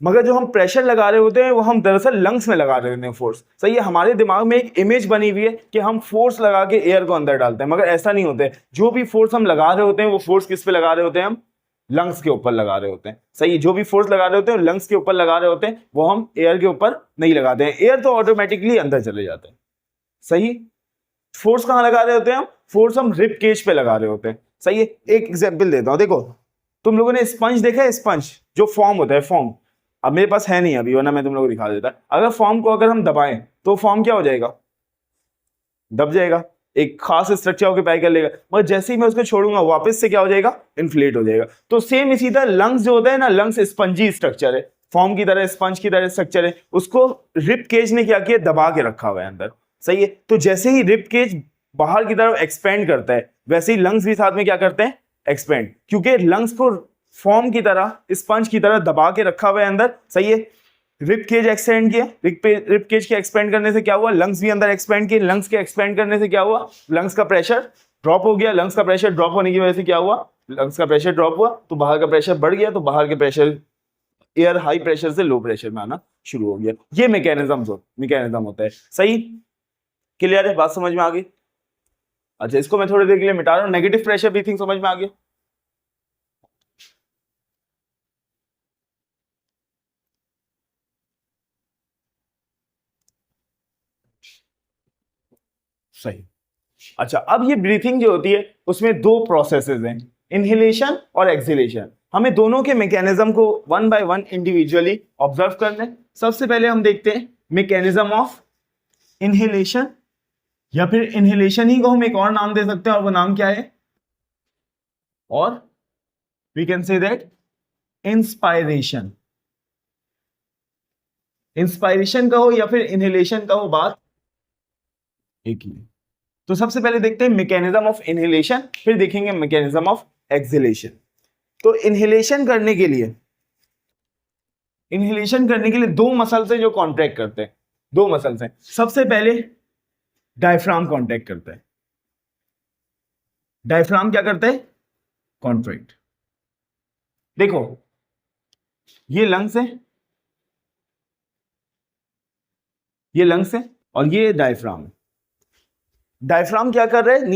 [SPEAKER 1] मगर जो हम प्रेशर लगा रहे होते हैं वो हम दरअसल लंग्स में लगा रहे होते हैं फोर्स। सही है, हमारे दिमाग में एक इमेज बनी हुई है कि हम फोर्स लगा के एयर को अंदर डालते हैं, मगर ऐसा नहीं होता है। जो भी फोर्स हम लगा रहे होते हैं वो फोर्स किस पे लगा रहे होते हैं, हम लंग्स के ऊपर लगा रहे होते हैं। सही है, जो भी फोर्स लगा रहे होते हैं लंग्स के ऊपर लगा रहे होते हैं, वो हम एयर के ऊपर नहीं लगाते हैं। एयर तो ऑटोमेटिकली अंदर चले जाते हैं। सही, फोर्स कहाँ लगा रहे होते हैं हम, फोर्स हम रिब केज पे लगा रहे होते हैं। सही है, एक एग्जाम्पल देता हूँ, देखो तुम लोगों ने स्पंज देखा है, स्पंज जो फॉर्म होता है, फॉर्म अब मेरे पास है नहीं अभी, वरना मैं तुम लोगों को दिखा देता। अगर फॉर्म को अगर हम दबाएं तो फॉर्म क्या हो जाएगा, दब जाएगा, एक खास स्ट्रक्चर ऑक्यूपाई कर लेगा, मगर जैसे ही मैं उसको छोड़ूंगा वापस से क्या हो जाएगा, इन्फ्लेट हो जाएगा। तो सेम इसी तरह लंग्स जो होता है ना, लंग्स स्पंजी स्ट्रक्चर है, फॉर्म की तरह, स्पंज की तरह स्ट्रक्चर है, उसको रिब केज ने क्या किया, दबा के रखा हुआ है अंदर। सही है, तो जैसे ही रिब केज बाहर की तरफ एक्सपेंड करता है, वैसे ही लंग्स भी साथ में क्या करते हैं, एक्सपेंड, क्योंकि लंग्स को फॉर्म की तरह, स्पंज की तरह दबा के रखा हुआ है अंदर। सही है, रिब केज एक्सपेंड किया, रिब केज के एक्सपेंड करने से क्या हुआ, लंग्स भी अंदर एक्सपेंड किए, लंग्स के एक्सपेंड करने से क्या हुआ, लंग्स का प्रेशर ड्रॉप हो गया। लंग्स का प्रेशर ड्रॉप होने की वजह से क्या हुआ, लंग्स का प्रेशर ड्रॉप हुआ तो बाहर का प्रेशर बढ़ गया, तो बाहर के प्रेशर, एयर हाई प्रेशर से लो प्रेशर में आना शुरू हो गया। ये मैकेनिज्म होता है। सही, क्लियर है, बात समझ में आ गई। अच्छा, इसको मैं थोड़ी देर के लिए मिटा रहा हूं, नेगेटिव प्रेशर ब्रीथिंग समझ में आ गया। सही, अच्छा, अब ये ब्रीथिंग जो होती है उसमें दो प्रोसेसेस हैं, इनहेलेशन और एक्सहेलेशन। हमें दोनों के मैकेनिज्म को one by one individually observe करना है। सबसे पहले हम देखते हैं मैकेनिज्म ऑफ इनहेलेशन, या फिर इनहेलेशन ही को हम एक और नाम दे सकते हैं, और वो नाम क्या है, और we can say that inspiration. Inspiration का हो या फिर इनहेलेशन का हो, बात एक ही है। तो सबसे पहले देखते हैं मैकेनिज्म ऑफ इनहेलेशन, फिर देखेंगे मैकेनिज्म ऑफ एक्सहेलेशन। तो इनहेलेशन करने के लिए दो मसल्स हैं जो कॉन्ट्रैक्ट करते हैं, दो मसल्स हैं। सबसे पहले डायफ्राम कॉन्ट्रैक्ट करता है, डायफ्राम क्या करता है, कॉन्ट्रैक्ट। देखो ये लंग्स है, ये लंग्स है, और ये डायफ्राम है। डायफ्राम क्या कर रहे हैं,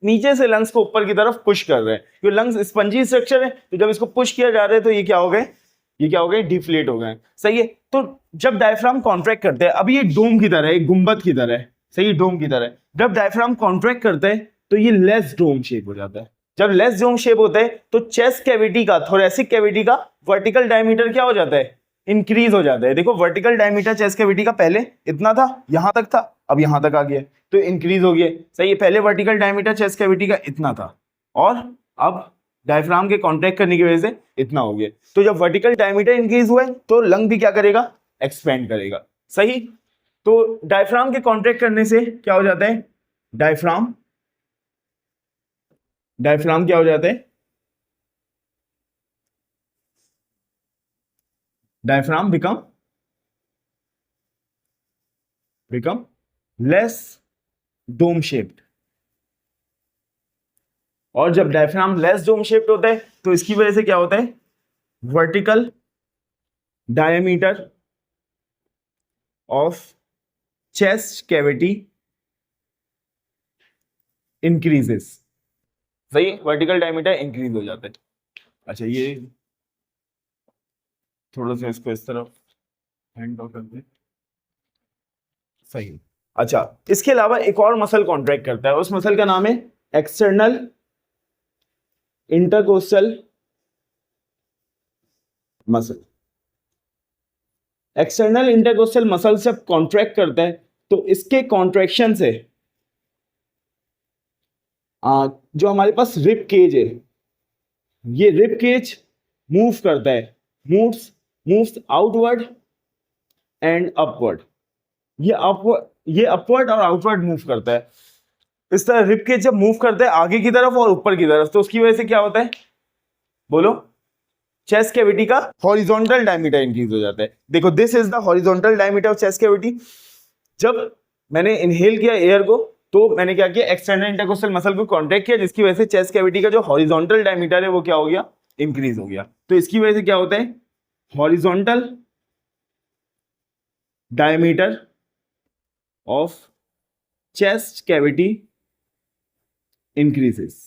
[SPEAKER 1] नीचे से लंग्स को ऊपर की तरफ पुश कर रहे हैं, क्योंकि लंग्स स्पंजी स्ट्रक्चर है, तो जब इसको पुश किया जा रहा है तो ये क्या हो गए, डिफ्लेट हो गए। सही है, तो जब डायफ्राम कॉन्ट्रैक्ट करते हैं, अब ये डोम की तरह है, एक गुंबद की तरह है। सही है, डोम की तरह। जब डायफ्राम कॉन्ट्रैक्ट करते हैं तो ये लेस डोम शेप हो जाता है। जब लेस डोम शेप होता है तो चेस्ट कैविटी का, थोरेसिक कैविटी का वर्टिकल डायमीटर क्या हो जाता है, इंक्रीज हो जाता है। देखो वर्टिकल डायमीटर चेस्ट कैविटी का पहले इतना था, यहां तक था, अब यहां तक आ गया, तो इंक्रीज हो गया। सही है, पहले वर्टिकल डायमीटर चेस्ट कैविटी का इतना था, और अब डायफ्राम के कॉन्ट्रैक्ट करने की वजह से इतना हो गया। तो जब वर्टिकल डायमीटर इंक्रीज हुआ है तो लंग भी क्या करेगा, एक्सपेंड करेगा। सही, तो डायफ्राम के कॉन्ट्रैक्ट करने से क्या हो जाता है, डायफ्राम क्या हो जाता है, diaphragm become less dome shaped. और जब डायफ्राम लेस डोम शेप्ड होता है तो इसकी वजह से क्या होता है, vertical diameter of chest cavity increases. सही, वर्टिकल डायमीटर इंक्रीज हो जाता है। अच्छा, ये थोड़ा सा इसको इस तरफ हैंड ऑफ कर दे। सही, अच्छा, इसके अलावा एक और मसल कॉन्ट्रैक्ट करता है, उस मसल का नाम है external intercostal muscle. External intercostal muscle जब कॉन्ट्रैक्ट करता है तो इसके कॉन्ट्रैक्शन से जो हमारे पास रिब केज है, ये रिब केज मूव करता है, मूव्स आउटवर्ड एंड अपवर्ड। ये अपवर्ड और आउटवर्ड मूव करता है। इस तरह रिब केज जब मूव करता है आगे की तरफ और ऊपर की तरफ, तो उसकी वजह से क्या होता है, बोलो, चेस्ट कैविटी का हॉरिजॉन्टल डायमीटर इंक्रीज हो जाता है। देखो, this is the horizontal diameter of chest cavity. जब मैंने इनहेल किया एयर को, तो मैंने क्या किया, एक्सटर्नल इंटरकोस्टल मसल को कॉन्ट्रैक्ट किया, जिसकी वजह से चेस्ट कैविटी का जो हॉरिजॉन्टल डायमीटर है वो क्या हो गया, इंक्रीज हो गया। तो इसकी वजह से क्या होता है, horizontal diameter of chest cavity increases.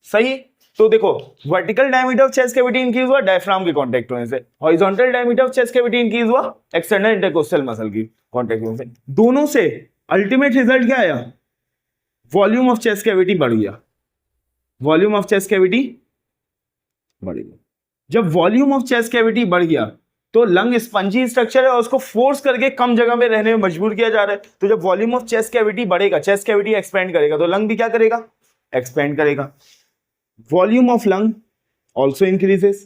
[SPEAKER 1] सही। तो देखो, vertical diameter of chest cavity increase हुआ डायफ्राम के कांटेक्ट होने से, horizontal diameter of chest cavity increase हुआ एक्सटर्नल इंटरकोस्टल मसल की कांटेक्ट होने से। दोनों से अल्टीमेट रिजल्ट क्या आया, वॉल्यूम ऑफ चेस्ट कैविटी बढ़ गया, वॉल्यूम ऑफ चेस्ट कैविटी बढ़ गया। जब वॉल्यूम ऑफ चेस्ट कैविटी बढ़ गया तो लंग स्पंजी स्ट्रक्चर है और उसको फोर्स करके कम जगह में रहने में मजबूर किया जा रहा है। तो जब वॉल्यूम ऑफ चेस्ट कैविटी बढ़ेगा, चेस्ट कैविटी एक्सपेंड करेगा, तो लंग भी क्या करेगा, एक्सपेंड करेगा। Volume of lung also increases.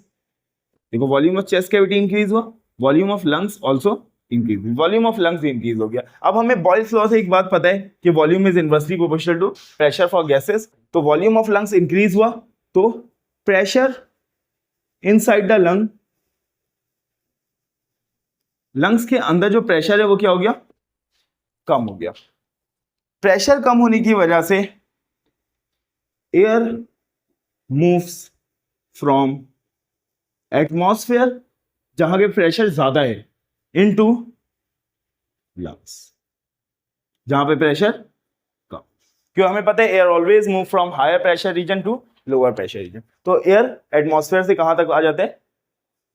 [SPEAKER 1] देखो, volume of chest cavity increase हुआ, volume of lungs also increase, volume of lungs increase हो गया। अब हमें बॉयल्स लॉ से एक बात पता है कि volume is inversely proportional to pressure for gases. तो वॉल्यूम ऑफ लंग्स इंक्रीज हुआ तो pressure inside the lung, lungs के अंदर जो प्रेशर है वो क्या हो गया, कम हो गया। प्रेशर कम होने की वजह से एयर मूव्स फ्रॉम एटमॉस्फेयर, जहां पे प्रेशर ज्यादा है, इनटू लंग्स जहां पे प्रेशर कम। क्यों, हमें पता है air always move from higher pressure region to lower pressure region. तो एयर एटमॉस्फेयर से कहां तक आ जाता है,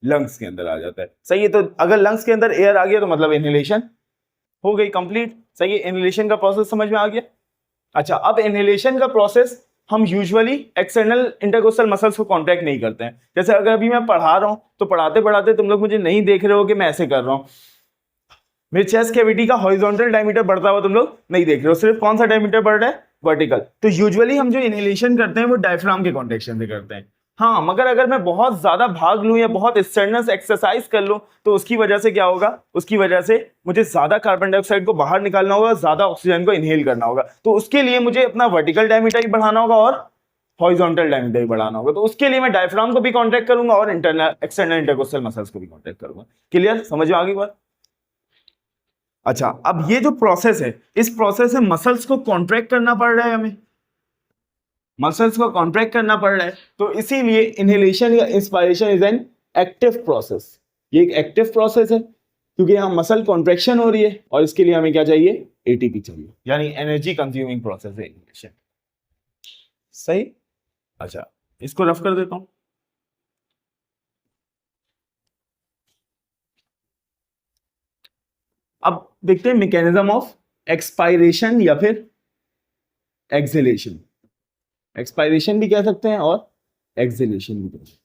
[SPEAKER 1] लंग्स के अंदर आ जाता है। सही है। तो अगर लंग्स के अंदर एयर आ गया तो मतलब इनहेलेशन हो गई कंप्लीट। सही है, इनहेलेशन का प्रोसेस समझ में आ गया। अच्छा, अब इनहेलेशन का प्रोसेस हम यूजुअली एक्सटर्नल इंटरकोस्टल मसल्स को कॉन्ट्रैक्ट नहीं करते हैं। जैसे अगर अभी मैं पढ़ा रहा हूं तो पढ़ाते पढ़ाते तुम लोग मुझे नहीं देख रहे हो कि मैं ऐसे कर रहा हूं, मेरे चेस्ट कैविटी का हॉरिजॉन्टल डायमीटर बढ़ता हुआ तुम लोग नहीं देख रहे हो, सिर्फ कौन सा डायमीटर बढ़ रहा है, वर्टिकल। तो यूजुअली हम जो इनहेलेशन करते हैं वो डायफ्राम के कॉन्ट्रैक्शन से करते हैं। हाँ, मगर अगर मैं बहुत ज्यादा भाग लूं या बहुत स्ट्रेनस एक्सरसाइज कर लूं तो उसकी वजह से क्या होगा, उसकी वजह से मुझे ज्यादा कार्बन डाइऑक्साइड को बाहर निकालना होगा, ज्यादा ऑक्सीजन को इनहेल करना होगा। तो उसके लिए मुझे अपना वर्टिकल डायमीटर ही बढ़ाना होगा और हॉरिजॉन्टल डायमीटर ही बढ़ाना होगा। तो उसके लिए मैं डायफ्राम को भी कॉन्ट्रैक्ट करूंगा और इंटरनल एक्सटर्नल इंटरकोस्टल मसल्स को भी कॉन्ट्रैक्ट करूंगा। क्लियर, समझ में आ गई बात। अच्छा, अब ये जो प्रोसेस है, इस प्रोसेस में मसल्स को कॉन्ट्रैक्ट करना पड़ रहा है, हमें मसल्स को कॉन्ट्रैक्ट करना पड़ रहा है। तो इसीलिए इनहेलेशन या inspiration is an active process. ये एक एक्टिव प्रोसेस है क्योंकि यहाँ मसल कॉन्ट्रैक्शन हो रही है और इसके लिए हमें क्या चाहिए, एटीपी चाहिए, यानी एनर्जी कंज्यूमिंग प्रोसेस है इनहेलेशन। सही। अच्छा, इसको रफ कर देता हूं। अब देखते हैं मैकेनिज्म ऑफ एक्सपायरेशन या फिर एक्सहेलेशन। एक्सपायरेशन भी कह सकते हैं और एक्सहेलेशन भी कह सकते हैं।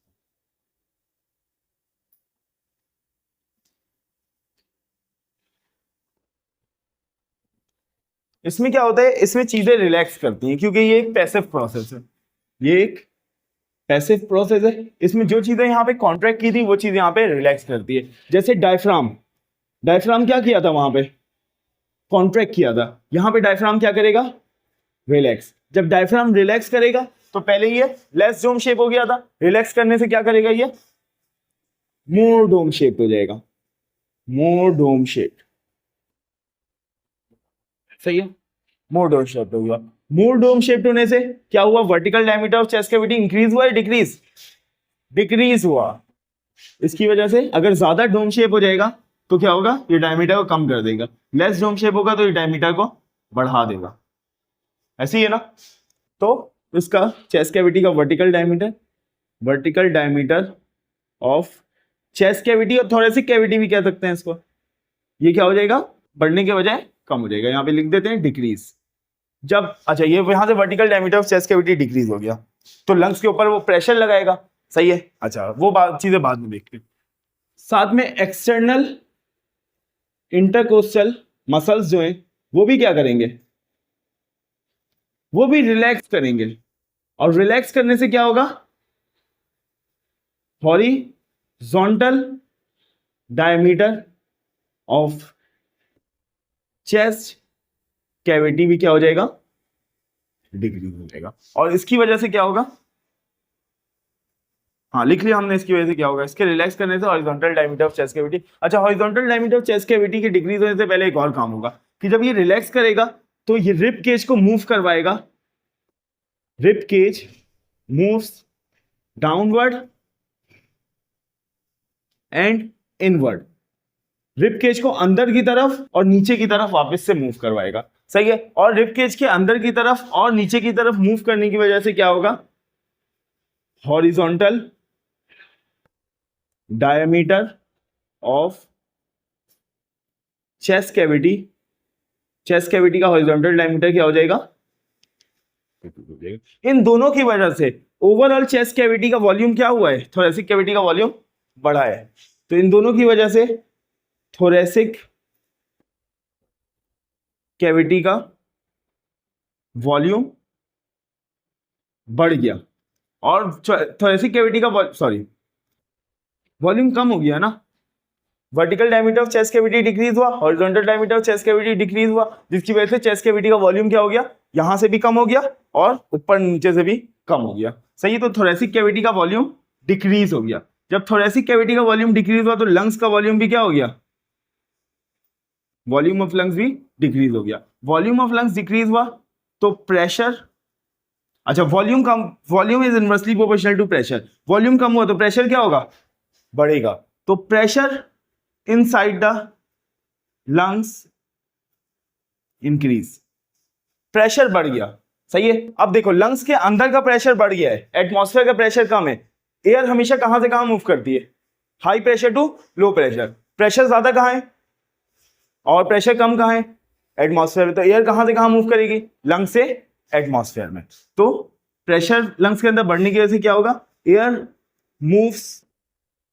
[SPEAKER 1] इसमें क्या होता है, इसमें चीजें रिलैक्स करती हैं क्योंकि ये एक पैसिव प्रोसेस है, ये एक पैसिव प्रोसेस है। इसमें जो चीजें यहाँ पे कॉन्ट्रैक्ट की थी वो चीज यहाँ पे रिलैक्स करती है। जैसे डायफ्राम, डायफ्राम क्या किया था, वहां पे कॉन्ट्रैक्ट किया था, यहाँ पे डायफ्राम क्या करेगा, रिलैक्स। जब डायफ्राम रिलैक्स करेगा तो पहले ये लेस डोम शेप हो गया था, रिलैक्स करने से क्या करेगा, ये मोर डोम शेप हो जाएगा, मोर डोम शेप। सही है, मोर डोम शेप हो गया। मोर डोम शेप होने से क्या हुआ, vertical diameter of chest cavity increase हुआ या डिक्रीज, डिक्रीज हुआ। इसकी वजह से अगर ज्यादा डोम शेप हो जाएगा तो क्या होगा, ये डायमीटर को कम कर देगा, लेस डोम शेप होगा तो ये डायमीटर को बढ़ा देगा। ऐसे ही है ना। तो इसका चेस्ट कैविटी का vertical diameter of chest cavity और थोरेसिक कैविटी भी कह सकते हैं इसको, ये क्या हो जाएगा, बढ़ने के बजाय कम हो जाएगा। यहाँ पे लिख देते हैं डिक्रीज। जब अच्छा, ये यहां से vertical diameter of chest cavity decrease हो गया तो लंग्स के ऊपर वो प्रेशर लगाएगा। सही है। अच्छा, वो चीजें बाद में देखते हैं। साथ में एक्सटर्नल इंटरकोस्टल मसल्स जो हैं वो भी क्या करेंगे, वो भी रिलैक्स करेंगे। और रिलैक्स करने से क्या होगा, horizontal diameter of chest cavity भी क्या हो जाएगा, डिक्रीज हो जाएगा। और इसकी वजह से क्या होगा, हाँ लिख लिया हमने, इसकी वजह से क्या होगा, इसके रिलैक्स करने से horizontal diameter of chest cavity. अच्छा, horizontal diameter of chest cavity के डिक्रीज होने से पहले एक और काम होगा कि जब ये रिलैक्स करेगा तो ये रिब केज को मूव करवाएगा, rib cage moves downward and inward, rib cage को अंदर की तरफ और नीचे की तरफ वापस से मूव करवाएगा, सही है। और रिब केज के अंदर की तरफ और नीचे की तरफ मूव करने की वजह से क्या होगा, horizontal diameter of chest cavity, chest cavity का हॉरिजॉन्टल डायमीटर क्या हो जाएगा, इन दोनों की वजह से ओवरऑल चेस्ट कैविटी का वॉल्यूम क्या हुआ है, थोरेसिक कैविटी का वॉल्यूम बढ़ा है। तो इन दोनों की वजह से थोरेसिक कैविटी का वॉल्यूम बढ़ गया और थोरेसिक कैविटी का वॉल्यूम कम हो गया ना। Vertical diameter of chest cavity decrease हुआ, horizontal diameter of chest cavity decrease हुआ, जिसकी वजह से चेस्ट कैविटी का वॉल्यूम क्या हो गया, यहां से भी कम हो गया और ऊपर नीचे से भी कम हो गया, सही है। तो थोरेसिक कैविटी का वॉल्यूम डिक्रीज हो गया। जब थोरेसिक कैविटी का वॉल्यूम डिक्रीज हुआ तो लंग्स का वॉल्यूम भी क्या हो गया, वॉल्यूम ऑफ लंग्स भी डिक्रीज हो गया। वॉल्यूम ऑफ लंग्स डिक्रीज हुआ तो प्रेशर, अच्छा वॉल्यूम कम, volume is inversely proportional to pressure, volume कम हुआ तो प्रेशर क्या होगा, बढ़ेगा। तो pressure inside the lungs increase, pressure बढ़ गया, सही है। अब देखो लंग्स के अंदर का प्रेशर बढ़ गया है, एटमॉस्फेयर का प्रेशर कम है। एयर हमेशा कहां से कहां मूव करती है, high pressure to low pressure, pressure ज्यादा कहां है और प्रेशर कम कहां है, एटमॉस्फेयर में। तो एयर कहां से कहां मूव करेगी, लंग्स से एटमॉस्फेयर में। तो प्रेशर लंग्स के अंदर बढ़ने की वजह से क्या होगा, air moves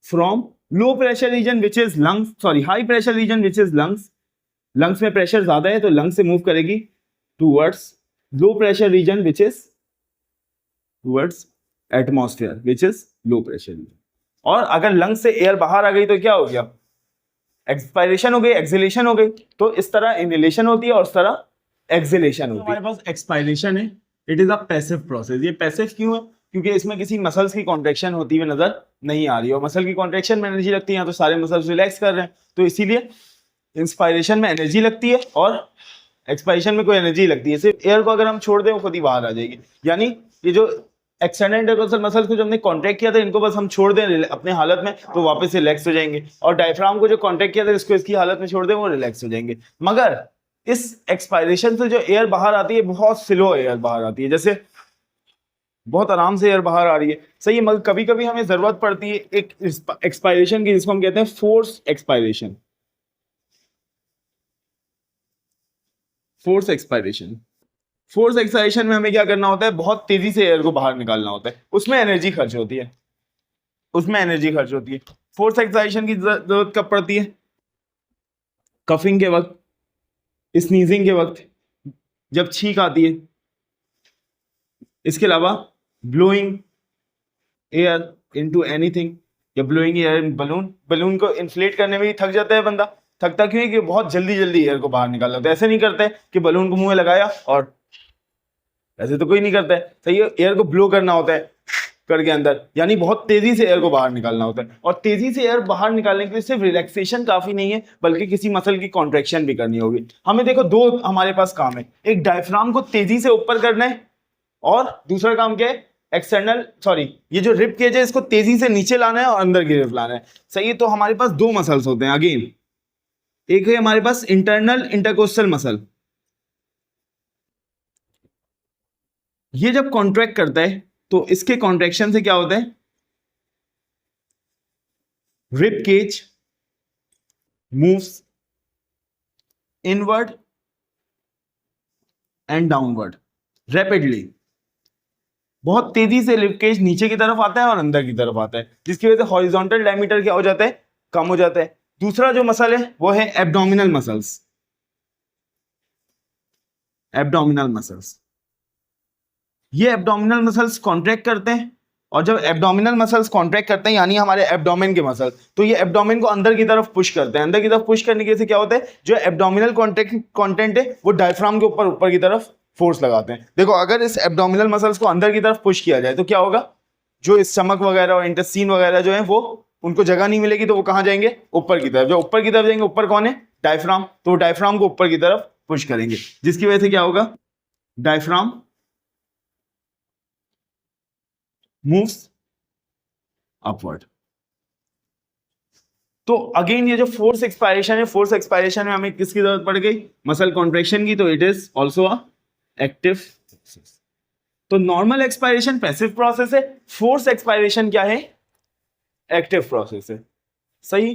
[SPEAKER 1] from low pressure region which is lungs, sorry high pressure region which is lungs, lungs में प्रेशर ज्यादा है तो लंग्स से मूव करेगी towards low pressure region which is towards atmosphere which is low pressure region. और अगर lungs से air बाहर आ गई तो क्या हो गया, एक्सपायरेशन हो गई, एक्सहेलेशन हो गई। तो इस तरह इनहेलेशन होती है और इस तरह एक्सहेलेशन होती है। हमारे पास एक्सपायरेशन है, it is a passive process. ये पैसिव क्यों है, क्योंकि इसमें किसी मसल्स की कॉन्ट्रैक्शन होती हुई नजर नहीं आ रही है, और मसल की कॉन्ट्रैक्शन में एनर्जी लगती है तो सारे मसल्स रिलैक्स कर रहे हैं, तो इसीलिए इंस्पायरेशन में एनर्जी लगती है और एक्सपायरेशन में कोई एनर्जी लगती है। सिर्फ एयर को अगर हम छोड़ दें वो खुद ही बाहर आ जाएगी। यानी ये जो एक्सटर्नल इंटरकोस्टल मसल्स को जो हमने कॉन्ट्रैक्ट किया था इनको बस हम छोड़ दें अपने हालत में तो वापस से रिलैक्स हो जाएंगे, और डायफ्राम को जो कॉन्ट्रैक्ट किया था इसको इसकी हालत में छोड़ दें वो रिलैक्स हो जाएंगे। मगर इस एक्सपायरेशन से जो एयर बाहर आती है बहुत स्लो एयर बाहर आती है, जैसे बहुत आराम से एयर बाहर आ रही है, सही है। मगर कभी कभी हमें जरूरत पड़ती है एक एक्सपायरेशन की, जिसको हम कहते हैं force expiration, force expiration. Force expiration में हमें क्या करना होता है, बहुत तेजी से एयर को बाहर निकालना होता है, उसमें एनर्जी खर्च होती है, उसमें एनर्जी खर्च होती है। फोर्स एक्सपायरेशन की जरूरत कब पड़ती है, कफिंग के वक्त, स्नीजिंग के वक्त, जब छींक आती है। इसके अलावा ब्लोइंग एयर इनटू एनीथिंग, या blowing air in balloon, balloon को इन्फ्लेट करने में भी थक जाता है बंदा। थकता क्यों है कि बहुत जल्दी जल्दी एयर को बाहर निकालना होता है। ऐसे नहीं करते कि बलून को मुंह में लगाया और ऐसे तो कोई नहीं करता है, सही है। एयर को ब्लो करना होता है करके अंदर, यानी बहुत तेजी से एयर को बाहर निकालना होता है। और तेजी से एयर बाहर निकालने के लिए सिर्फ रिलैक्सेशन काफी नहीं है, बल्कि किसी मसल की कॉन्ट्रैक्शन भी करनी होगी। हमें देखो दो हमारे पास काम है, एक डायफ्राम को तेजी से ऊपर करना है और दूसरा काम क्या है, एक्सटर्नल सॉरी ये जो रिब केज है इसको तेजी से नीचे लाना है और अंदर की तरफ लाना है, सही है। तो हमारे पास दो मसल्स होते हैं अगेन, एक है हमारे पास इंटरनल इंटरकोस्टल मसल, ये जब कॉन्ट्रैक्ट करता है तो इसके कॉन्ट्रैक्शन से क्या होता है, rib cage moves inward and downward rapidly, बहुत तेजी से रिब केज नीचे की तरफ आता है और अंदर की तरफ आता है, जिसकी वजह से हॉरिजॉन्टल डायमीटर क्या हो जाता है, कम हो जाता है। दूसरा जो मसल है वो है एब्डोमिनल मसल्स, एब्डोमिनल मसल्स, ये एब्डोमिनल मसल्स कॉन्ट्रैक्ट करते हैं और जब एब्डोमिनल मसल्स कॉन्ट्रैक्ट करते हैं यानी हमारे एब्डोमेन के मसल, तो ये एब्डोमेन को अंदर की तरफ पुश करते हैं। अंदर की तरफ पुश करने की से क्या होता है, जो एब्डोमिनल कंटेंट है वो डायफ्राम के ऊपर की तरफ फोर्स लगाते हैं। देखो अगर इस एब्डोमिनल मसल्स को अंदर की तरफ पुश किया जाए तो क्या होगा, जो स्टमक वगैरह और इंटेस्टाइन वगैरह जो है वो उनको जगह नहीं मिलेगी, तो वो कहाँ जाएंगे, ऊपर की तरफ। जो ऊपर की तरफ जाएंगे, ऊपर कौन है, डायफ्राम, तो डायफ्राम को ऊपर की तरफ पुश करेंगे, जिसकी वजह से क्या होगा, डायफ्राम मूव्स अपवर्ड। तो अगेन ये जो फोर्स एक्सपायरेशन है, फोर्स एक्सपायरेशन में हमें किसकी जरूरत पड़ गई, मसल कॉन्ट्रैक्शन की, तो it is also a active process. तो नॉर्मल एक्सपायरेशन पैसिव प्रोसेस है, फोर्स एक्सपायरेशन क्या है, एक्टिव प्रोसेस है। सही।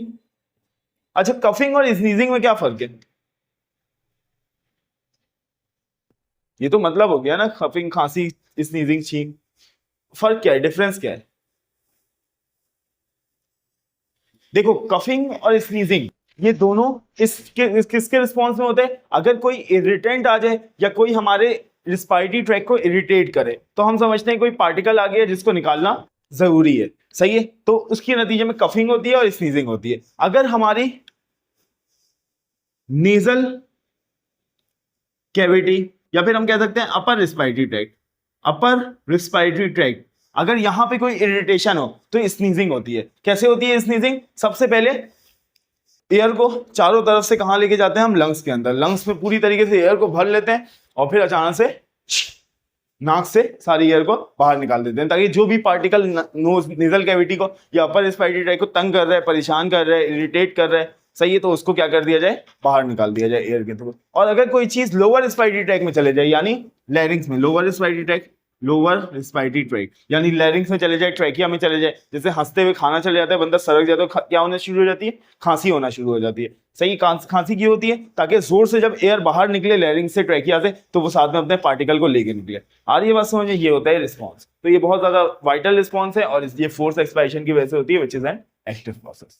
[SPEAKER 1] अच्छा, कफिंग और स्नीजिंग में क्या फर्क है, ये तो मतलब हो गया ना, कफिंग, खांसी, स्नीजिंग, छींक, फर्क क्या है, डिफरेंस क्या है। देखो कफिंग और स्नीजिंग ये दोनों किसके रिस्पॉन्स में होते हैं, अगर कोई इरिटेंट आ जाए या कोई हमारे रिस्पायरेटरी ट्रैक को इरिटेट करे तो हम समझते हैं कोई पार्टिकल आ गया जिसको निकालना जरूरी है। सही है, तो उसके नतीजे में कफिंग होती है और स्नीजिंग होती है। अगर हमारी नेजल कैविटी या फिर हम कह सकते हैं अपर respiratory tract, upper respiratory tract, अगर यहां पे कोई इरिटेशन हो तो स्नीजिंग होती है। कैसे होती है स्नीजिंग, सबसे पहले एयर को चारों तरफ से कहां लेके जाते हैं हम, लंग्स के अंदर, लंग्स में पूरी तरीके से एयर को भर लेते हैं और फिर अचानक से नाक से सारी एयर को बाहर निकाल देते हैं, ताकि जो भी पार्टिकल नोज नेजल कैविटी को या अपर रिस्पायरेटरी ट्रैक्ट को तंग कर रहा है, परेशान कर रहा है, इरिटेट कर रहा है, सही है, तो उसको क्या कर दिया जाए, बाहर निकाल दिया जाए एयर के थ्रू। और अगर कोई चीज लोअर रिस्पायरेटरी ट्रैक्ट में चले जाए यानी लैरिंग्स में, lower respiratory tract, lower respiratory tract यानी लैरिंग्स में चले जाए, ट्रैकिया में चले जाए, जैसे हंसते हुए खाना चले जाता है, बंदा सरक जाता है, क्या होना शुरू हो जाती है, खांसी होना शुरू हो जाती है। सही, खांसी क्यों होती है, ताकि जोर से जब एयर बाहर निकले लैरिंग्स से, ट्रैकिया से, तो वो साथ में अपने पार्टिकल को लेके निकले। आ रही है बात समझ, ये होता है रिस्पॉन्स। तो ये बहुत ज्यादा वाइटल रिस्पॉन्स है और ये फोर्स एक्सपायरेशन की वजह से होती है, which is an active process.